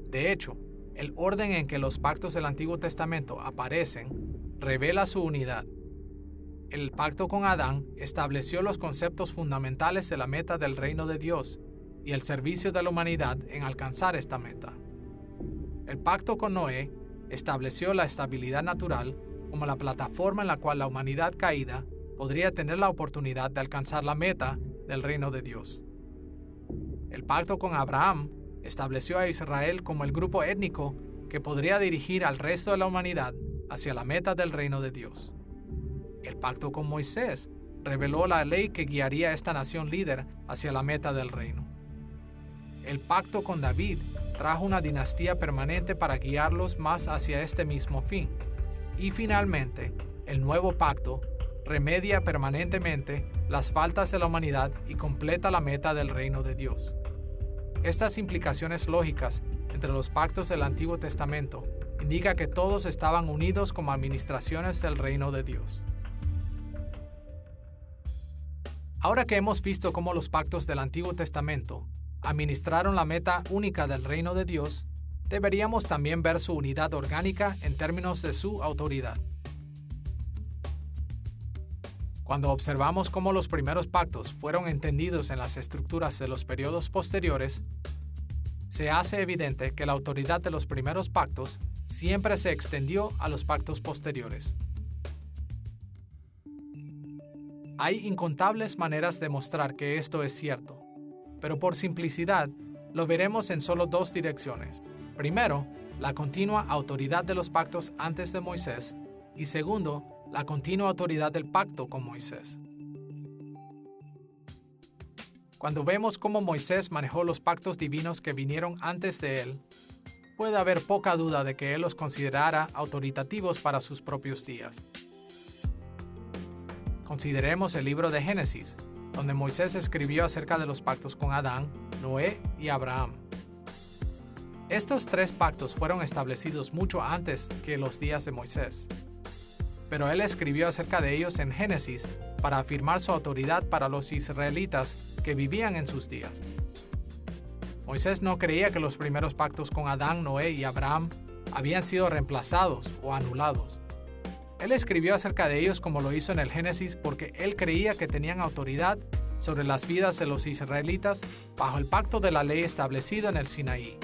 De hecho, el orden en que los pactos del Antiguo Testamento aparecen revela su unidad. El pacto con Adán estableció los conceptos fundamentales de la meta del reino de Dios y el servicio de la humanidad en alcanzar esta meta. El pacto con Noé estableció la estabilidad natural como la plataforma en la cual la humanidad caída podría tener la oportunidad de alcanzar la meta del reino de Dios. El pacto con Abraham estableció a Israel como el grupo étnico que podría dirigir al resto de la humanidad hacia la meta del reino de Dios. El pacto con Moisés reveló la ley que guiaría a esta nación líder hacia la meta del reino. El pacto con David trajo una dinastía permanente para guiarlos más hacia este mismo fin. Y finalmente, el nuevo pacto remedia permanentemente las faltas de la humanidad y completa la meta del reino de Dios. Estas implicaciones lógicas entre los pactos del Antiguo Testamento indican que todos estaban unidos como administraciones del reino de Dios. Ahora que hemos visto cómo los pactos del Antiguo Testamento administraron la meta única del reino de Dios, deberíamos también ver su unidad orgánica en términos de su autoridad. Cuando observamos cómo los primeros pactos fueron entendidos en las estructuras de los periodos posteriores, se hace evidente que la autoridad de los primeros pactos siempre se extendió a los pactos posteriores. Hay incontables maneras de mostrar que esto es cierto, pero por simplicidad, lo veremos en solo dos direcciones. Primero, la continua autoridad de los pactos antes de Moisés, y segundo, la continua autoridad del pacto con Moisés. Cuando vemos cómo Moisés manejó los pactos divinos que vinieron antes de él, puede haber poca duda de que él los considerara autoritativos para sus propios días. Consideremos el libro de Génesis, donde Moisés escribió acerca de los pactos con Adán, Noé y Abraham. Estos tres pactos fueron establecidos mucho antes que los días de Moisés, pero él escribió acerca de ellos en Génesis para afirmar su autoridad para los israelitas que vivían en sus días. Moisés no creía que los primeros pactos con Adán, Noé y Abraham habían sido reemplazados o anulados. Él escribió acerca de ellos como lo hizo en el Génesis porque él creía que tenían autoridad sobre las vidas de los israelitas bajo el pacto de la ley establecido en el Sinaí.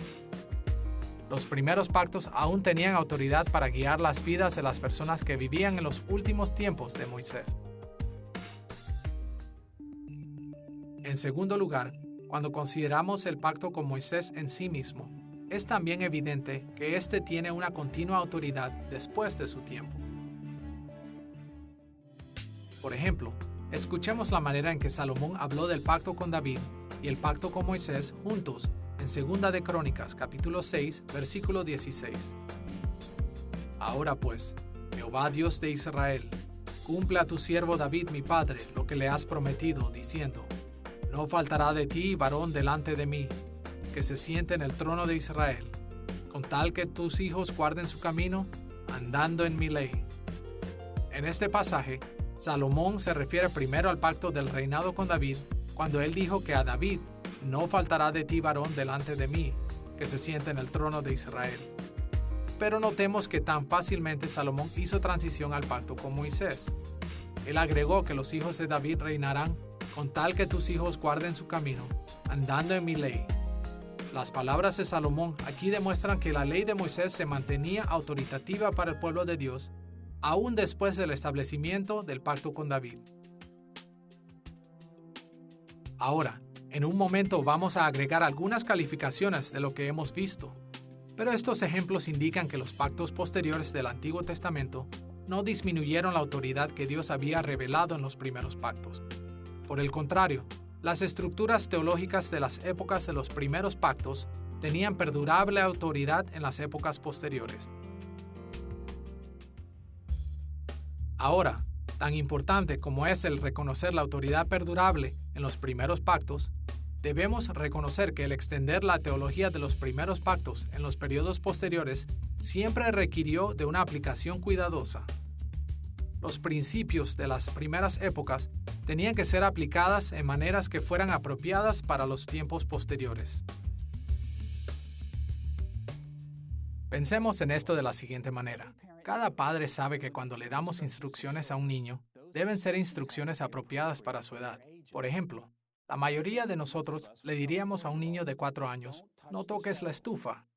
Los primeros pactos aún tenían autoridad para guiar las vidas de las personas que vivían en los últimos tiempos de Moisés. En segundo lugar, cuando consideramos el pacto con Moisés en sí mismo, es también evidente que éste tiene una continua autoridad después de su tiempo. Por ejemplo, escuchemos la manera en que Salomón habló del pacto con David y el pacto con Moisés juntos en 2 de Crónicas, capítulo 6, versículo 16. Ahora pues, Jehová Dios de Israel, cumple a tu siervo David mi padre lo que le has prometido, diciendo: no faltará de ti varón delante de mí, que se siente en el trono de Israel, con tal que tus hijos guarden su camino, andando en mi ley. En este pasaje, Salomón se refiere primero al pacto del reinado con David, cuando él dijo que a David: no faltará de ti varón delante de mí, que se siente en el trono de Israel. Pero notemos que tan fácilmente Salomón hizo transición al pacto con Moisés. Él agregó que los hijos de David reinarán con tal que tus hijos guarden su camino, andando en mi ley. Las palabras de Salomón aquí demuestran que la ley de Moisés se mantenía autoritativa para el pueblo de Dios, aún después del establecimiento del pacto con David. Ahora, en un momento vamos a agregar algunas calificaciones de lo que hemos visto, pero estos ejemplos indican que los pactos posteriores del Antiguo Testamento no disminuyeron la autoridad que Dios había revelado en los primeros pactos. Por el contrario, las estructuras teológicas de las épocas de los primeros pactos tenían perdurable autoridad en las épocas posteriores. Ahora, tan importante como es el reconocer la autoridad perdurable en los primeros pactos, debemos reconocer que el extender la teología de los primeros pactos en los periodos posteriores siempre requirió de una aplicación cuidadosa. Los principios de las primeras épocas tenían que ser aplicadas en maneras que fueran apropiadas para los tiempos posteriores. Pensemos en esto de la siguiente manera. Cada padre sabe que cuando le damos instrucciones a un niño, deben ser instrucciones apropiadas para su edad. Por ejemplo, la mayoría de nosotros le diríamos a un niño de 4 años: no toques la estufa.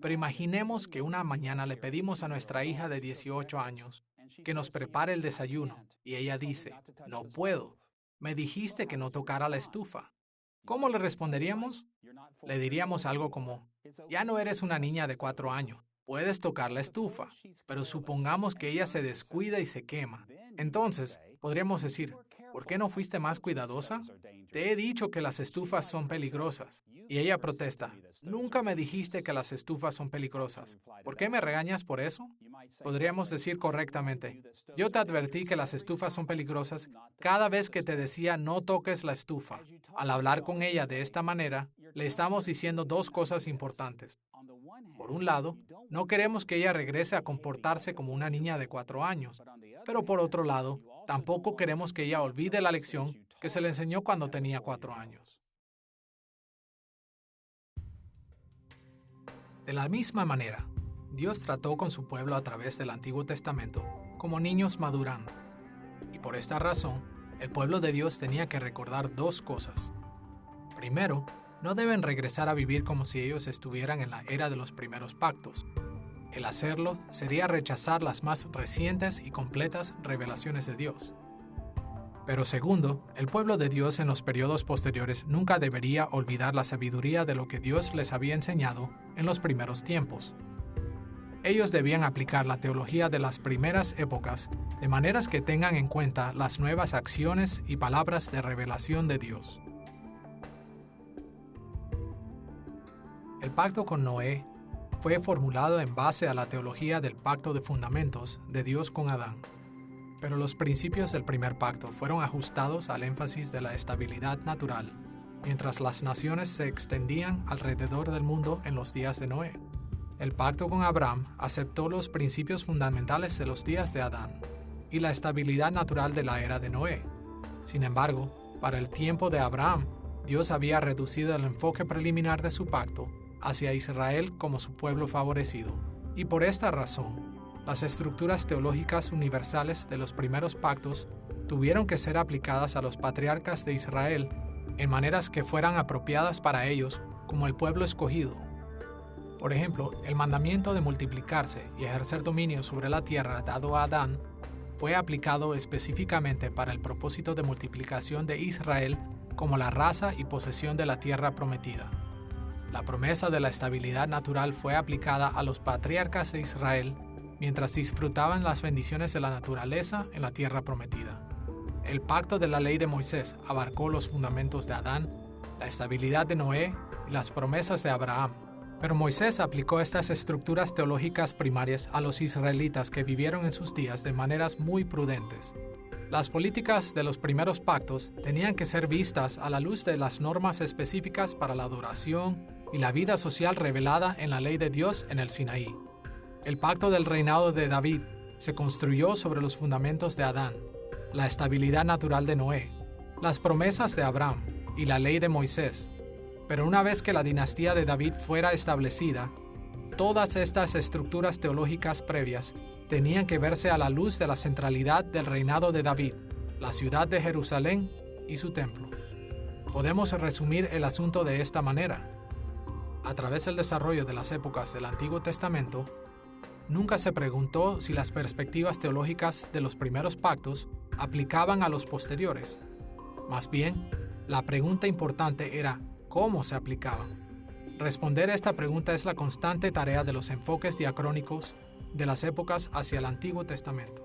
Pero imaginemos que una mañana le pedimos a nuestra hija de 18 años que nos prepare el desayuno y ella dice: no puedo, me dijiste que no tocara la estufa. ¿Cómo le responderíamos? Le diríamos algo como: ya no eres una niña de 4 años, puedes tocar la estufa, pero supongamos que ella se descuida y se quema. Entonces, podríamos decir: ¿por qué no fuiste más cuidadosa? Te he dicho que las estufas son peligrosas. Y ella protesta: nunca me dijiste que las estufas son peligrosas. ¿Por qué me regañas por eso? Podríamos decir correctamente: yo te advertí que las estufas son peligrosas cada vez que te decía no toques la estufa. Al hablar con ella de esta manera, le estamos diciendo dos cosas importantes. Por un lado, no queremos que ella regrese a comportarse como una niña de 4 años. Pero por otro lado, tampoco queremos que ella olvide la lección que se le enseñó cuando tenía 4 años. De la misma manera, Dios trató con su pueblo a través del Antiguo Testamento como niños madurando. Y por esta razón, el pueblo de Dios tenía que recordar dos cosas. Primero, no deben regresar a vivir como si ellos estuvieran en la era de los primeros pactos. El hacerlo sería rechazar las más recientes y completas revelaciones de Dios. Pero segundo, el pueblo de Dios en los periodos posteriores nunca debería olvidar la sabiduría de lo que Dios les había enseñado en los primeros tiempos. Ellos debían aplicar la teología de las primeras épocas de maneras que tengan en cuenta las nuevas acciones y palabras de revelación de Dios. El pacto con Noé fue formulado en base a la teología del pacto de fundamentos de Dios con Adán. Pero los principios del primer pacto fueron ajustados al énfasis de la estabilidad natural, mientras las naciones se extendían alrededor del mundo en los días de Noé. El pacto con Abraham aceptó los principios fundamentales de los días de Adán y la estabilidad natural de la era de Noé. Sin embargo, para el tiempo de Abraham, Dios había reducido el enfoque preliminar de su pacto hacia Israel como su pueblo favorecido, y por esta razón, las estructuras teológicas universales de los primeros pactos tuvieron que ser aplicadas a los patriarcas de Israel en maneras que fueran apropiadas para ellos como el pueblo escogido. Por ejemplo, el mandamiento de multiplicarse y ejercer dominio sobre la tierra dado a Adán fue aplicado específicamente para el propósito de multiplicación de Israel como la raza y posesión de la tierra prometida. La promesa de la estabilidad natural fue aplicada a los patriarcas de Israel mientras disfrutaban las bendiciones de la naturaleza en la tierra prometida. El pacto de la ley de Moisés abarcó los fundamentos de Adán, la estabilidad de Noé y las promesas de Abraham. Pero Moisés aplicó estas estructuras teológicas primarias a los israelitas que vivieron en sus días de maneras muy prudentes. Las políticas de los primeros pactos tenían que ser vistas a la luz de las normas específicas para la adoración y la vida social revelada en la ley de Dios en el Sinaí. El pacto del reinado de David se construyó sobre los fundamentos de Adán, la estabilidad natural de Noé, las promesas de Abraham y la ley de Moisés. Pero una vez que la dinastía de David fuera establecida, todas estas estructuras teológicas previas tenían que verse a la luz de la centralidad del reinado de David, la ciudad de Jerusalén y su templo. Podemos resumir el asunto de esta manera. A través del desarrollo de las épocas del Antiguo Testamento, nunca se preguntó si las perspectivas teológicas de los primeros pactos aplicaban a los posteriores. Más bien, la pregunta importante era cómo se aplicaban. Responder a esta pregunta es la constante tarea de los enfoques diacrónicos de las épocas hacia el Antiguo Testamento.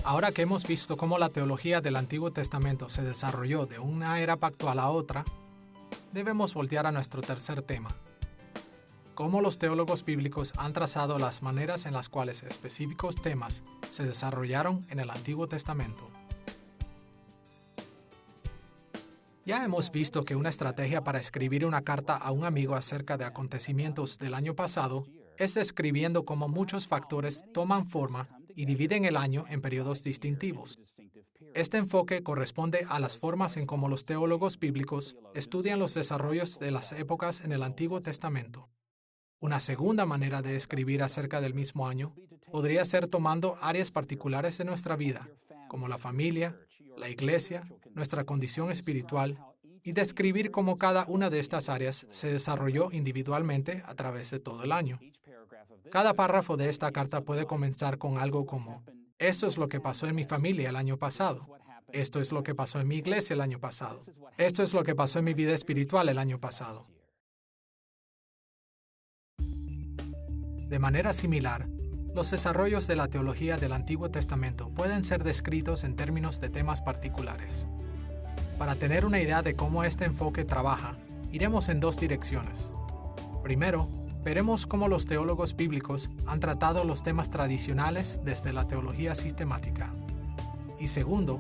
Ahora que hemos visto cómo la teología del Antiguo Testamento se desarrolló de una era pactual a otra, debemos voltear a nuestro tercer tema: cómo los teólogos bíblicos han trazado las maneras en las cuales específicos temas se desarrollaron en el Antiguo Testamento. Ya hemos visto que una estrategia para escribir una carta a un amigo acerca de acontecimientos del año pasado es describiendo cómo muchos factores toman forma y dividen el año en periodos distintivos. Este enfoque corresponde a las formas en cómo los teólogos bíblicos estudian los desarrollos de las épocas en el Antiguo Testamento. Una segunda manera de escribir acerca del mismo año podría ser tomando áreas particulares de nuestra vida, como la familia, la iglesia, nuestra condición espiritual, y describir cómo cada una de estas áreas se desarrolló individualmente a través de todo el año. Cada párrafo de esta carta puede comenzar con algo como: esto es lo que pasó en mi familia el año pasado. Esto es lo que pasó en mi iglesia el año pasado. Esto es lo que pasó en mi vida espiritual el año pasado. De manera similar, los desarrollos de la teología del Antiguo Testamento pueden ser descritos en términos de temas particulares. Para tener una idea de cómo este enfoque trabaja, iremos en dos direcciones. Primero, veremos cómo los teólogos bíblicos han tratado los temas tradicionales desde la teología sistemática. Y segundo,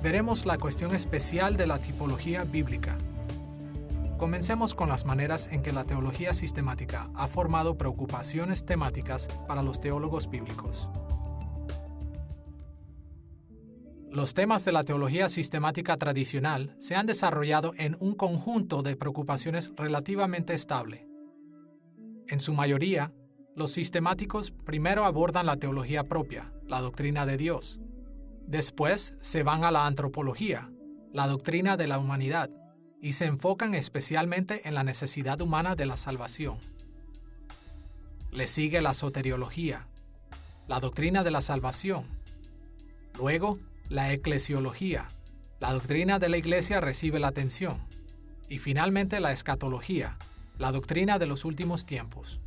veremos la cuestión especial de la tipología bíblica. Comencemos con las maneras en que la teología sistemática ha formado preocupaciones temáticas para los teólogos bíblicos. Los temas de la teología sistemática tradicional se han desarrollado en un conjunto de preocupaciones relativamente estable. En su mayoría, los sistemáticos primero abordan la teología propia, la doctrina de Dios. Después se van a la antropología, la doctrina de la humanidad, y se enfocan especialmente en la necesidad humana de la salvación. Le sigue la soteriología, la doctrina de la salvación. Luego, la eclesiología. La doctrina de la Iglesia recibe la atención. Y finalmente, la escatología, la doctrina de los últimos tiempos.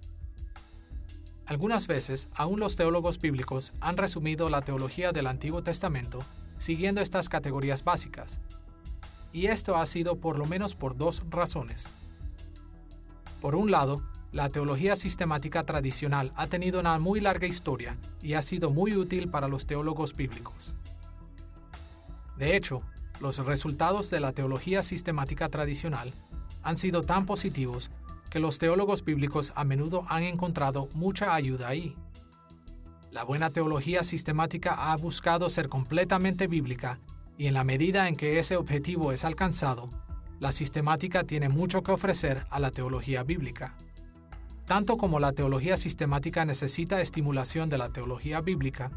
Algunas veces, aún los teólogos bíblicos han resumido la teología del Antiguo Testamento siguiendo estas categorías básicas. Y esto ha sido por lo menos por dos razones. Por un lado, la teología sistemática tradicional ha tenido una muy larga historia y ha sido muy útil para los teólogos bíblicos. De hecho, los resultados de la teología sistemática tradicional han sido tan positivos que los teólogos bíblicos a menudo han encontrado mucha ayuda ahí. La buena teología sistemática ha buscado ser completamente bíblica y en la medida en que ese objetivo es alcanzado, la sistemática tiene mucho que ofrecer a la teología bíblica. Tanto como la teología sistemática necesita estimulación de la teología bíblica,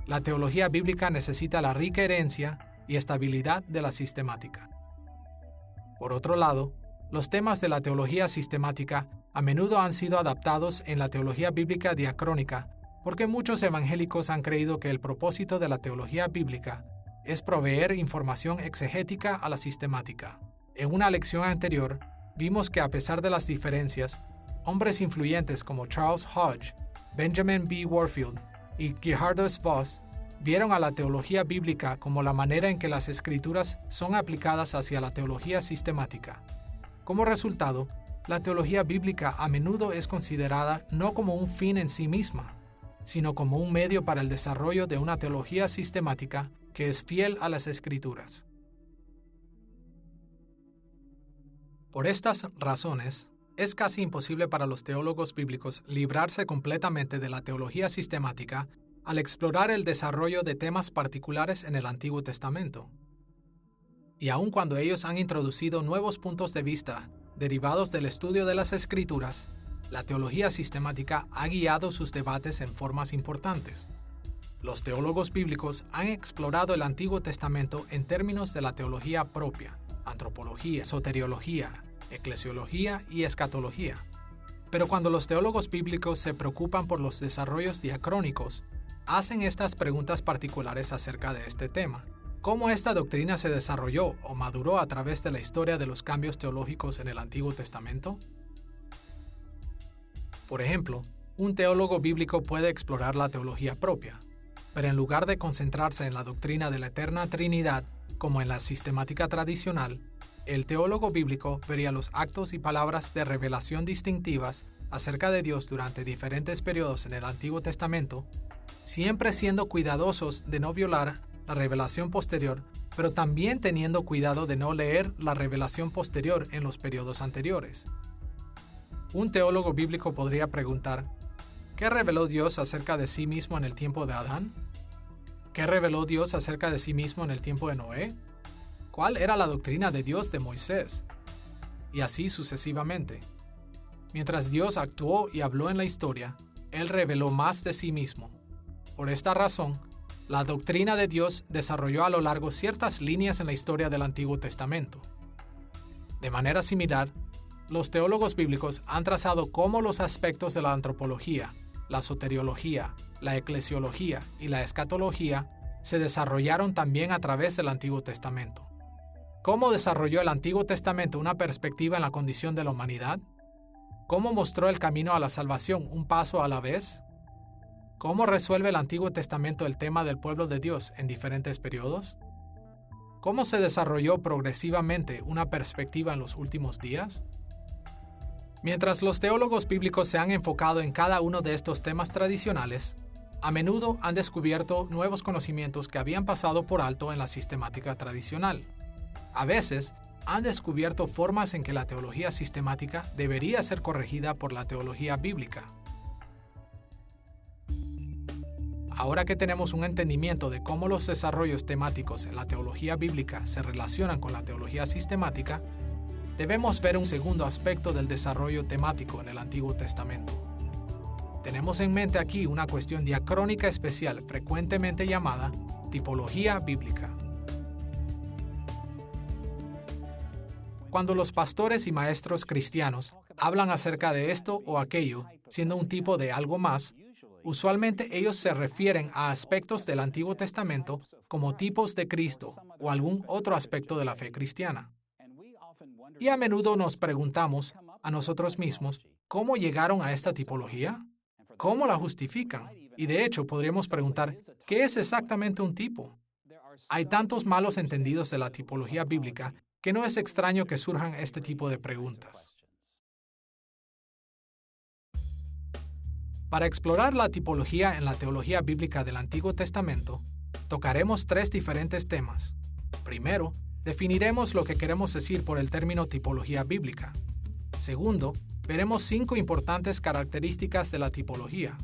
la teología bíblica necesita la rica herencia y estabilidad de la sistemática. Por otro lado, los temas de la teología sistemática a menudo han sido adaptados en la teología bíblica diacrónica porque muchos evangélicos han creído que el propósito de la teología bíblica es proveer información exegética a la sistemática. En una lección anterior, vimos que a pesar de las diferencias, hombres influyentes como Charles Hodge, Benjamin B. Warfield y Gerhardus Voss vieron a la teología bíblica como la manera en que las escrituras son aplicadas hacia la teología sistemática. Como resultado, la teología bíblica a menudo es considerada no como un fin en sí misma, sino como un medio para el desarrollo de una teología sistemática que es fiel a las escrituras. Por estas razones, es casi imposible para los teólogos bíblicos librarse completamente de la teología sistemática al explorar el desarrollo de temas particulares en el Antiguo Testamento. Y aun cuando ellos han introducido nuevos puntos de vista derivados del estudio de las Escrituras, la teología sistemática ha guiado sus debates en formas importantes. Los teólogos bíblicos han explorado el Antiguo Testamento en términos de la teología propia, antropología, soteriología, eclesiología y escatología. Pero cuando los teólogos bíblicos se preocupan por los desarrollos diacrónicos, hacen estas preguntas particulares acerca de este tema. ¿Cómo esta doctrina se desarrolló o maduró a través de la historia de los cambios teológicos en el Antiguo Testamento? Por ejemplo, un teólogo bíblico puede explorar la teología propia, pero en lugar de concentrarse en la doctrina de la eterna Trinidad, como en la sistemática tradicional, el teólogo bíblico vería los actos y palabras de revelación distintivas acerca de Dios durante diferentes periodos en el Antiguo Testamento, siempre siendo cuidadosos de no violar la revelación posterior, pero también teniendo cuidado de no leer la revelación posterior en los periodos anteriores. Un teólogo bíblico podría preguntar, ¿qué reveló Dios acerca de sí mismo en el tiempo de Adán? ¿Qué reveló Dios acerca de sí mismo en el tiempo de Noé? ¿Cuál era la doctrina de Dios de Moisés? Y así sucesivamente. Mientras Dios actuó y habló en la historia, Él reveló más de sí mismo. Por esta razón, la doctrina de Dios desarrolló a lo largo ciertas líneas en la historia del Antiguo Testamento. De manera similar, los teólogos bíblicos han trazado cómo los aspectos de la antropología, la soteriología, la eclesiología y la escatología se desarrollaron también a través del Antiguo Testamento. ¿Cómo desarrolló el Antiguo Testamento una perspectiva en la condición de la humanidad? ¿Cómo mostró el camino a la salvación un paso a la vez? ¿Cómo resuelve el Antiguo Testamento el tema del pueblo de Dios en diferentes periodos? ¿Cómo se desarrolló progresivamente una perspectiva en los últimos días? Mientras los teólogos bíblicos se han enfocado en cada uno de estos temas tradicionales, a menudo han descubierto nuevos conocimientos que habían pasado por alto en la sistemática tradicional. A veces, han descubierto formas en que la teología sistemática debería ser corregida por la teología bíblica. Ahora que tenemos un entendimiento de cómo los desarrollos temáticos en la teología bíblica se relacionan con la teología sistemática, debemos ver un segundo aspecto del desarrollo temático en el Antiguo Testamento. Tenemos en mente aquí una cuestión diacrónica especial frecuentemente llamada tipología bíblica. Cuando los pastores y maestros cristianos hablan acerca de esto o aquello, siendo un tipo de algo más, Usualmente ellos se refieren a aspectos del Antiguo Testamento como tipos de Cristo o algún otro aspecto de la fe cristiana. Y a menudo nos preguntamos a nosotros mismos, ¿cómo llegaron a esta tipología? ¿Cómo la justifican? Y de hecho podríamos preguntar, ¿qué es exactamente un tipo? Hay tantos malos entendidos de la tipología bíblica que no es extraño que surjan este tipo de preguntas. Para explorar la tipología en la teología bíblica del Antiguo Testamento, tocaremos 3 diferentes temas. Primero, definiremos lo que queremos decir por el término tipología bíblica. Segundo, veremos 5 importantes características de la tipología.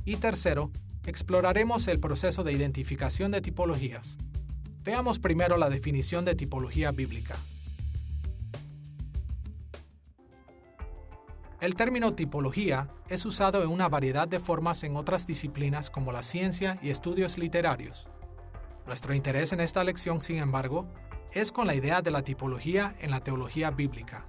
Y tercero, exploraremos el proceso de identificación de tipologías. Veamos primero la definición de tipología bíblica. El término tipología es usado en una variedad de formas en otras disciplinas como la ciencia y estudios literarios. Nuestro interés en esta lección, sin embargo, es con la idea de la tipología en la teología bíblica.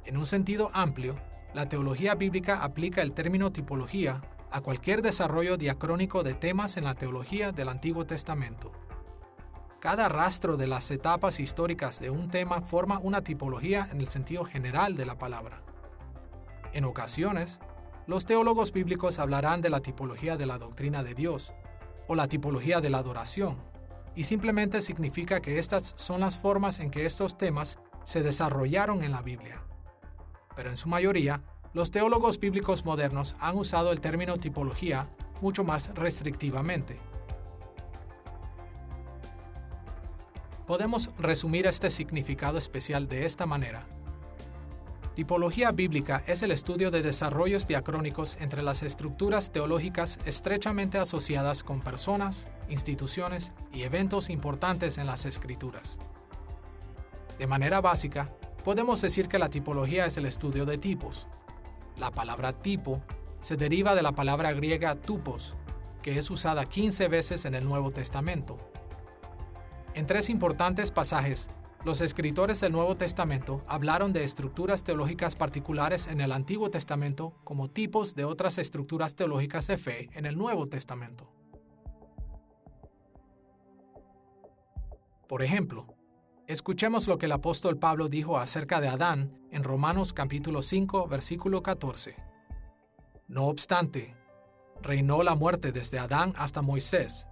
En un sentido amplio, la teología bíblica aplica el término tipología a cualquier desarrollo diacrónico de temas en la teología del Antiguo Testamento. Cada rastro de las etapas históricas de un tema forma una tipología en el sentido general de la palabra. En ocasiones, los teólogos bíblicos hablarán de la tipología de la doctrina de Dios o la tipología de la adoración, y simplemente significa que estas son las formas en que estos temas se desarrollaron en la Biblia. Pero en su mayoría, los teólogos bíblicos modernos han usado el término tipología mucho más restrictivamente. Podemos resumir este significado especial de esta manera. Tipología bíblica es el estudio de desarrollos diacrónicos entre las estructuras teológicas estrechamente asociadas con personas, instituciones y eventos importantes en las Escrituras. De manera básica, podemos decir que la tipología es el estudio de tipos. La palabra tipo se deriva de la palabra griega tupos, que es usada 15 veces en el Nuevo Testamento. En 3 importantes pasajes, los escritores del Nuevo Testamento hablaron de estructuras teológicas particulares en el Antiguo Testamento como tipos de otras estructuras teológicas de fe en el Nuevo Testamento. Por ejemplo, escuchemos lo que el apóstol Pablo dijo acerca de Adán en Romanos capítulo 5, versículo 14. No obstante, reinó la muerte desde Adán hasta Moisés,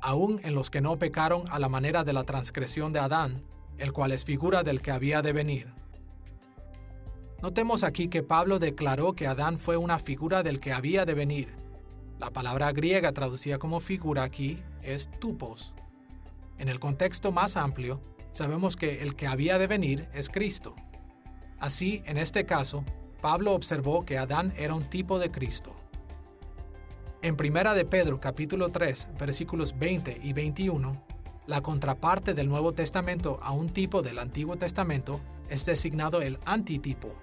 aun en los que no pecaron a la manera de la transgresión de Adán, el cual es figura del que había de venir. Notemos aquí que Pablo declaró que Adán fue una figura del que había de venir. La palabra griega traducida como figura aquí es tupos. En el contexto más amplio, sabemos que el que había de venir es Cristo. Así, en este caso, Pablo observó que Adán era un tipo de Cristo. En 1 de Pedro capítulo 3, versículos 20 y 21, la contraparte del Nuevo Testamento a un tipo del Antiguo Testamento es designado el antitipo,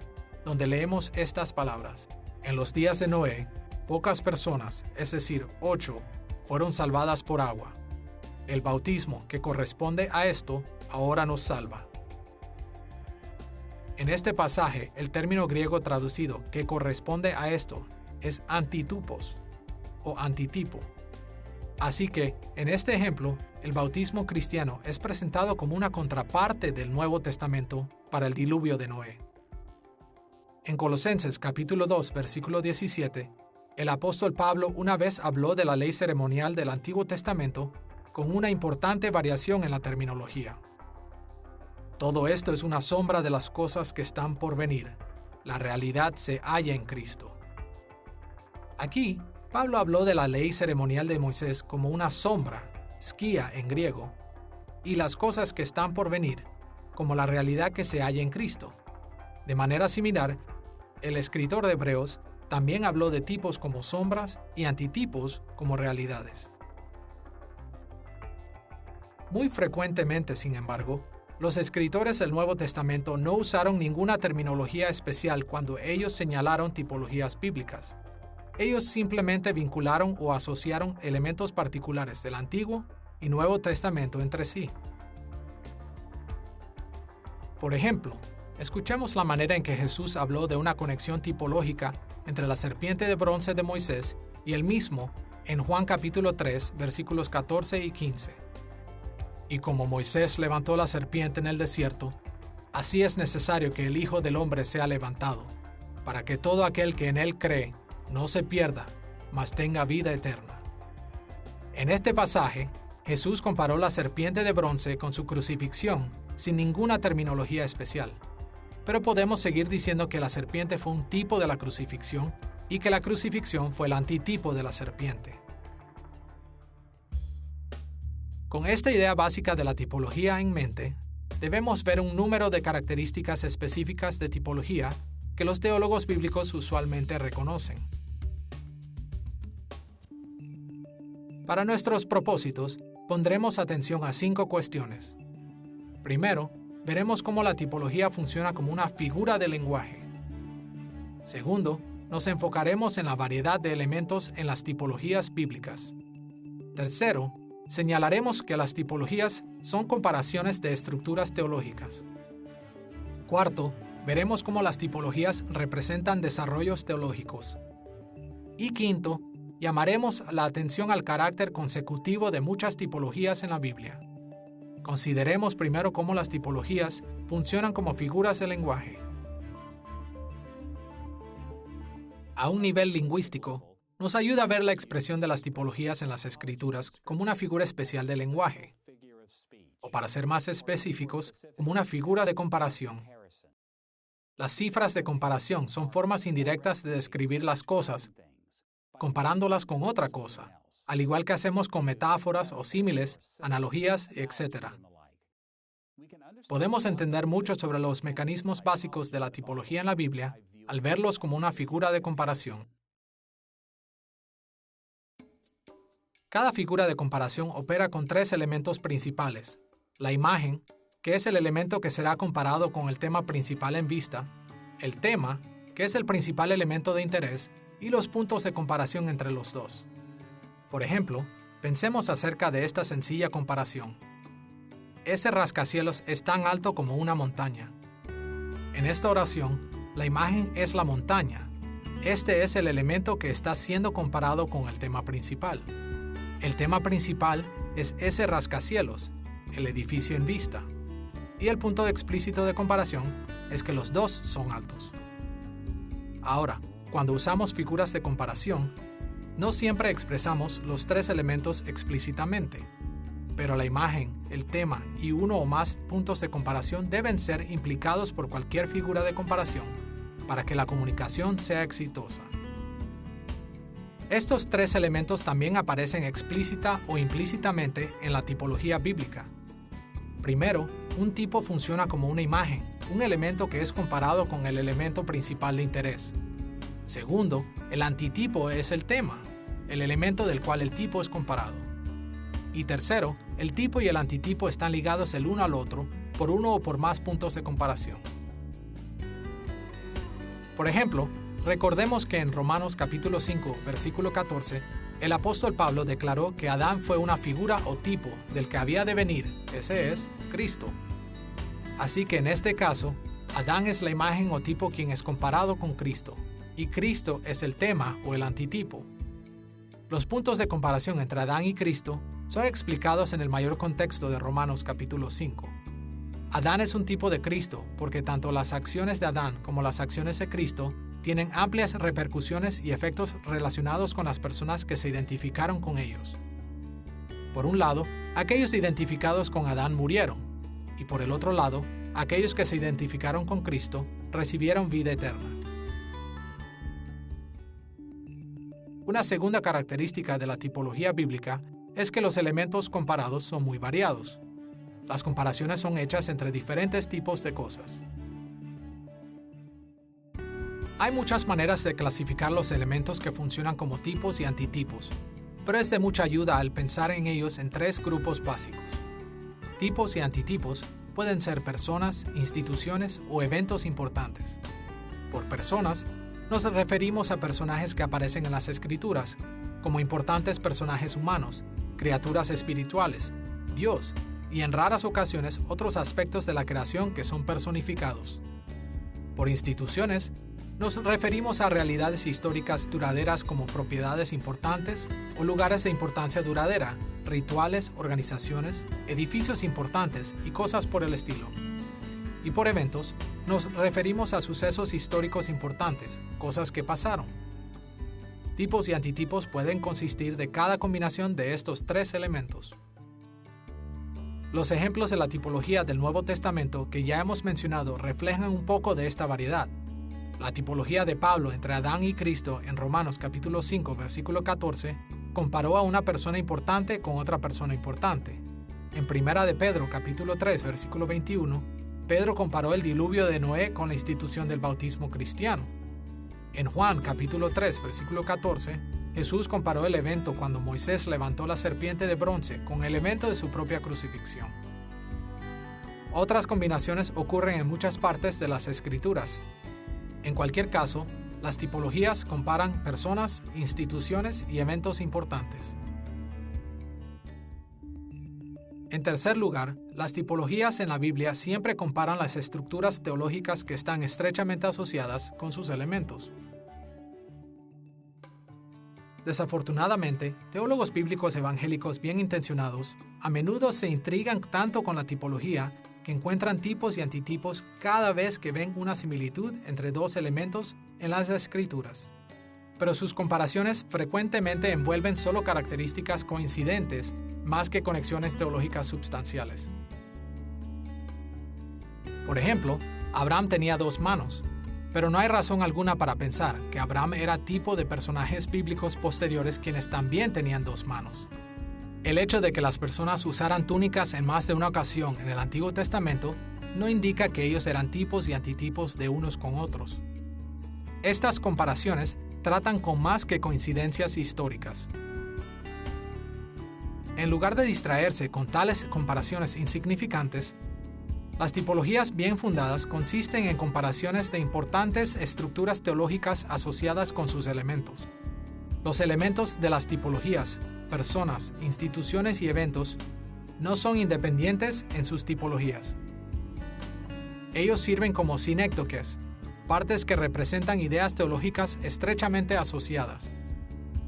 donde leemos estas palabras. En los días de Noé, pocas personas, es decir, 8, fueron salvadas por agua. El bautismo que corresponde a esto ahora nos salva. En este pasaje, el término griego traducido que corresponde a esto es antitupos o antitipo. Así que, en este ejemplo, el bautismo cristiano es presentado como una contraparte del Nuevo Testamento para el diluvio de Noé. En Colosenses capítulo 2, versículo 17, el apóstol Pablo una vez habló de la ley ceremonial del Antiguo Testamento con una importante variación en la terminología. Todo esto es una sombra de las cosas que están por venir. La realidad se halla en Cristo. Aquí, Pablo habló de la ley ceremonial de Moisés como una sombra, skia en griego, y las cosas que están por venir, como la realidad que se halla en Cristo. De manera similar, el escritor de Hebreos también habló de tipos como sombras y antitipos como realidades. Muy frecuentemente, sin embargo, los escritores del Nuevo Testamento no usaron ninguna terminología especial cuando ellos señalaron tipologías bíblicas. Ellos simplemente vincularon o asociaron elementos particulares del Antiguo y Nuevo Testamento entre sí. Por ejemplo, escuchemos la manera en que Jesús habló de una conexión tipológica entre la serpiente de bronce de Moisés y el mismo en Juan capítulo 3, versículos 14 y 15. Y como Moisés levantó la serpiente en el desierto, así es necesario que el Hijo del Hombre sea levantado, para que todo aquel que en él cree no se pierda, mas tenga vida eterna. En este pasaje, Jesús comparó la serpiente de bronce con su crucifixión sin ninguna terminología especial. Pero podemos seguir diciendo que la serpiente fue un tipo de la crucifixión y que la crucifixión fue el antitipo de la serpiente. Con esta idea básica de la tipología en mente, debemos ver un número de características específicas de tipología que los teólogos bíblicos usualmente reconocen. Para nuestros propósitos, pondremos atención a 5 cuestiones. Primero, veremos cómo la tipología funciona como una figura de lenguaje. Segundo, nos enfocaremos en la variedad de elementos en las tipologías bíblicas. Tercero, señalaremos que las tipologías son comparaciones de estructuras teológicas. Cuarto, veremos cómo las tipologías representan desarrollos teológicos. Y quinto, llamaremos la atención al carácter consecutivo de muchas tipologías en la Biblia. Consideremos primero cómo las tipologías funcionan como figuras de lenguaje. A un nivel lingüístico, nos ayuda a ver la expresión de las tipologías en las Escrituras como una figura especial de lenguaje, o para ser más específicos, como una figura de comparación. Las cifras de comparación son formas indirectas de describir las cosas, comparándolas con otra cosa, al igual que hacemos con metáforas o símiles, analogías, etc. Podemos entender mucho sobre los mecanismos básicos de la tipología en la Biblia al verlos como una figura de comparación. Cada figura de comparación opera con 3 elementos principales: la imagen, que es el elemento que será comparado con el tema principal en vista, el tema, que es el principal elemento de interés, y los puntos de comparación entre los dos. Por ejemplo, pensemos acerca de esta sencilla comparación. Ese rascacielos es tan alto como una montaña. En esta oración, la imagen es la montaña. Este es el elemento que está siendo comparado con el tema principal. El tema principal es ese rascacielos, el edificio en vista. Y el punto explícito de comparación es que los dos son altos. Ahora, cuando usamos figuras de comparación, no siempre expresamos los 3 elementos explícitamente, pero la imagen, el tema y uno o más puntos de comparación deben ser implicados por cualquier figura de comparación para que la comunicación sea exitosa. Estos 3 elementos también aparecen explícita o implícitamente en la tipología bíblica. Primero, un tipo funciona como una imagen, un elemento que es comparado con el elemento principal de interés. Segundo, el antitipo es el tema, el elemento del cual el tipo es comparado. Y tercero, el tipo y el antitipo están ligados el uno al otro por uno o por más puntos de comparación. Por ejemplo, recordemos que en Romanos capítulo 5, versículo 14, el apóstol Pablo declaró que Adán fue una figura o tipo del que había de venir, ese es, Cristo. Así que en este caso, Adán es la imagen o tipo quien es comparado con Cristo, y Cristo es el tema o el antitipo. Los puntos de comparación entre Adán y Cristo son explicados en el mayor contexto de Romanos capítulo 5. Adán es un tipo de Cristo porque tanto las acciones de Adán como las acciones de Cristo tienen amplias repercusiones y efectos relacionados con las personas que se identificaron con ellos. Por un lado, aquellos identificados con Adán murieron, y por el otro lado, aquellos que se identificaron con Cristo recibieron vida eterna. Una segunda característica de la tipología bíblica es que los elementos comparados son muy variados. Las comparaciones son hechas entre diferentes tipos de cosas. Hay muchas maneras de clasificar los elementos que funcionan como tipos y antitipos, pero es de mucha ayuda al pensar en ellos en 3 grupos básicos. Tipos y antitipos pueden ser personas, instituciones o eventos importantes. Por personas, nos referimos a personajes que aparecen en las Escrituras, como importantes personajes humanos, criaturas espirituales, Dios, y en raras ocasiones otros aspectos de la creación que son personificados. Por instituciones, Nos referimos a realidades históricas duraderas como propiedades importantes o lugares de importancia duradera, rituales, organizaciones, edificios importantes y cosas por el estilo. Y por eventos, nos referimos a sucesos históricos importantes, cosas que pasaron. Tipos y antitipos pueden consistir de cada combinación de estos tres elementos. Los ejemplos de la tipología del Nuevo Testamento que ya hemos mencionado reflejan un poco de esta variedad. La tipología de Pablo entre Adán y Cristo en Romanos capítulo 5, versículo 14, comparó a una persona importante con otra persona importante. En Primera de Pedro capítulo 3, versículo 21, Pedro comparó el diluvio de Noé con la institución del bautismo cristiano. En Juan capítulo 3, versículo 14, Jesús comparó el evento cuando Moisés levantó la serpiente de bronce con el evento de su propia crucifixión. Otras combinaciones ocurren en muchas partes de las Escrituras. En cualquier caso, las tipologías comparan personas, instituciones y eventos importantes. En tercer lugar, las tipologías en la Biblia siempre comparan las estructuras teológicas que están estrechamente asociadas con sus elementos. Desafortunadamente, teólogos bíblicos evangélicos bien intencionados a menudo se intrigan tanto con la tipología que encuentran tipos y antitipos cada vez que ven una similitud entre dos elementos en las Escrituras. Pero sus comparaciones frecuentemente envuelven solo características coincidentes más que conexiones teológicas substanciales. Por ejemplo, Abraham tenía 2 manos, pero no hay razón alguna para pensar que Abraham era tipo de personajes bíblicos posteriores quienes también tenían 2 manos. El hecho de que las personas usaran túnicas en más de una ocasión en el Antiguo Testamento no indica que ellos eran tipos y antitipos de unos con otros. Estas comparaciones tratan con más que coincidencias históricas. En lugar de distraerse con tales comparaciones insignificantes, las tipologías bien fundadas consisten en comparaciones de importantes estructuras teológicas asociadas con sus elementos. Los elementos de las tipologías, personas, instituciones y eventos no son independientes en sus tipologías. Ellos sirven como sinécdoques, partes que representan ideas teológicas estrechamente asociadas.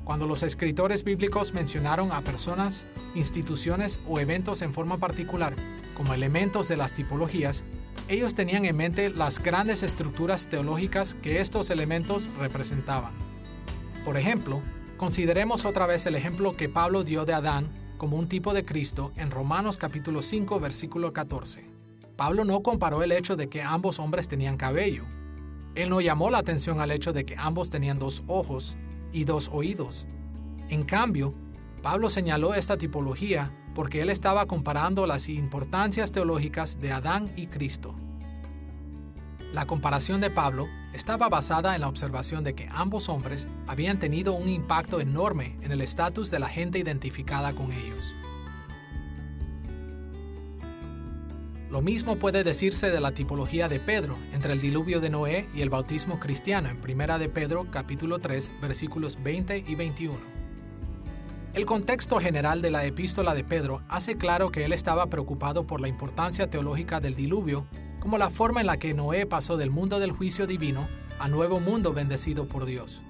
Cuando los escritores bíblicos mencionaron a personas, instituciones o eventos en forma particular como elementos de las tipologías, ellos tenían en mente las grandes estructuras teológicas que estos elementos representaban. Por ejemplo, consideremos otra vez el ejemplo que Pablo dio de Adán como un tipo de Cristo en Romanos capítulo 5, versículo 14. Pablo no comparó el hecho de que ambos hombres tenían cabello. Él no llamó la atención al hecho de que ambos tenían 2 ojos y 2 oídos. En cambio, Pablo señaló esta tipología porque él estaba comparando las importancias teológicas de Adán y Cristo. La comparación de Pablo estaba basada en la observación de que ambos hombres habían tenido un impacto enorme en el estatus de la gente identificada con ellos. Lo mismo puede decirse de la tipología de Pedro entre el diluvio de Noé y el bautismo cristiano en Primera de Pedro capítulo 3 versículos 20 y 21. El contexto general de la epístola de Pedro hace claro que él estaba preocupado por la importancia teológica del diluvio como la forma en la que Noé pasó del mundo del juicio divino a nuevo mundo bendecido por Dios.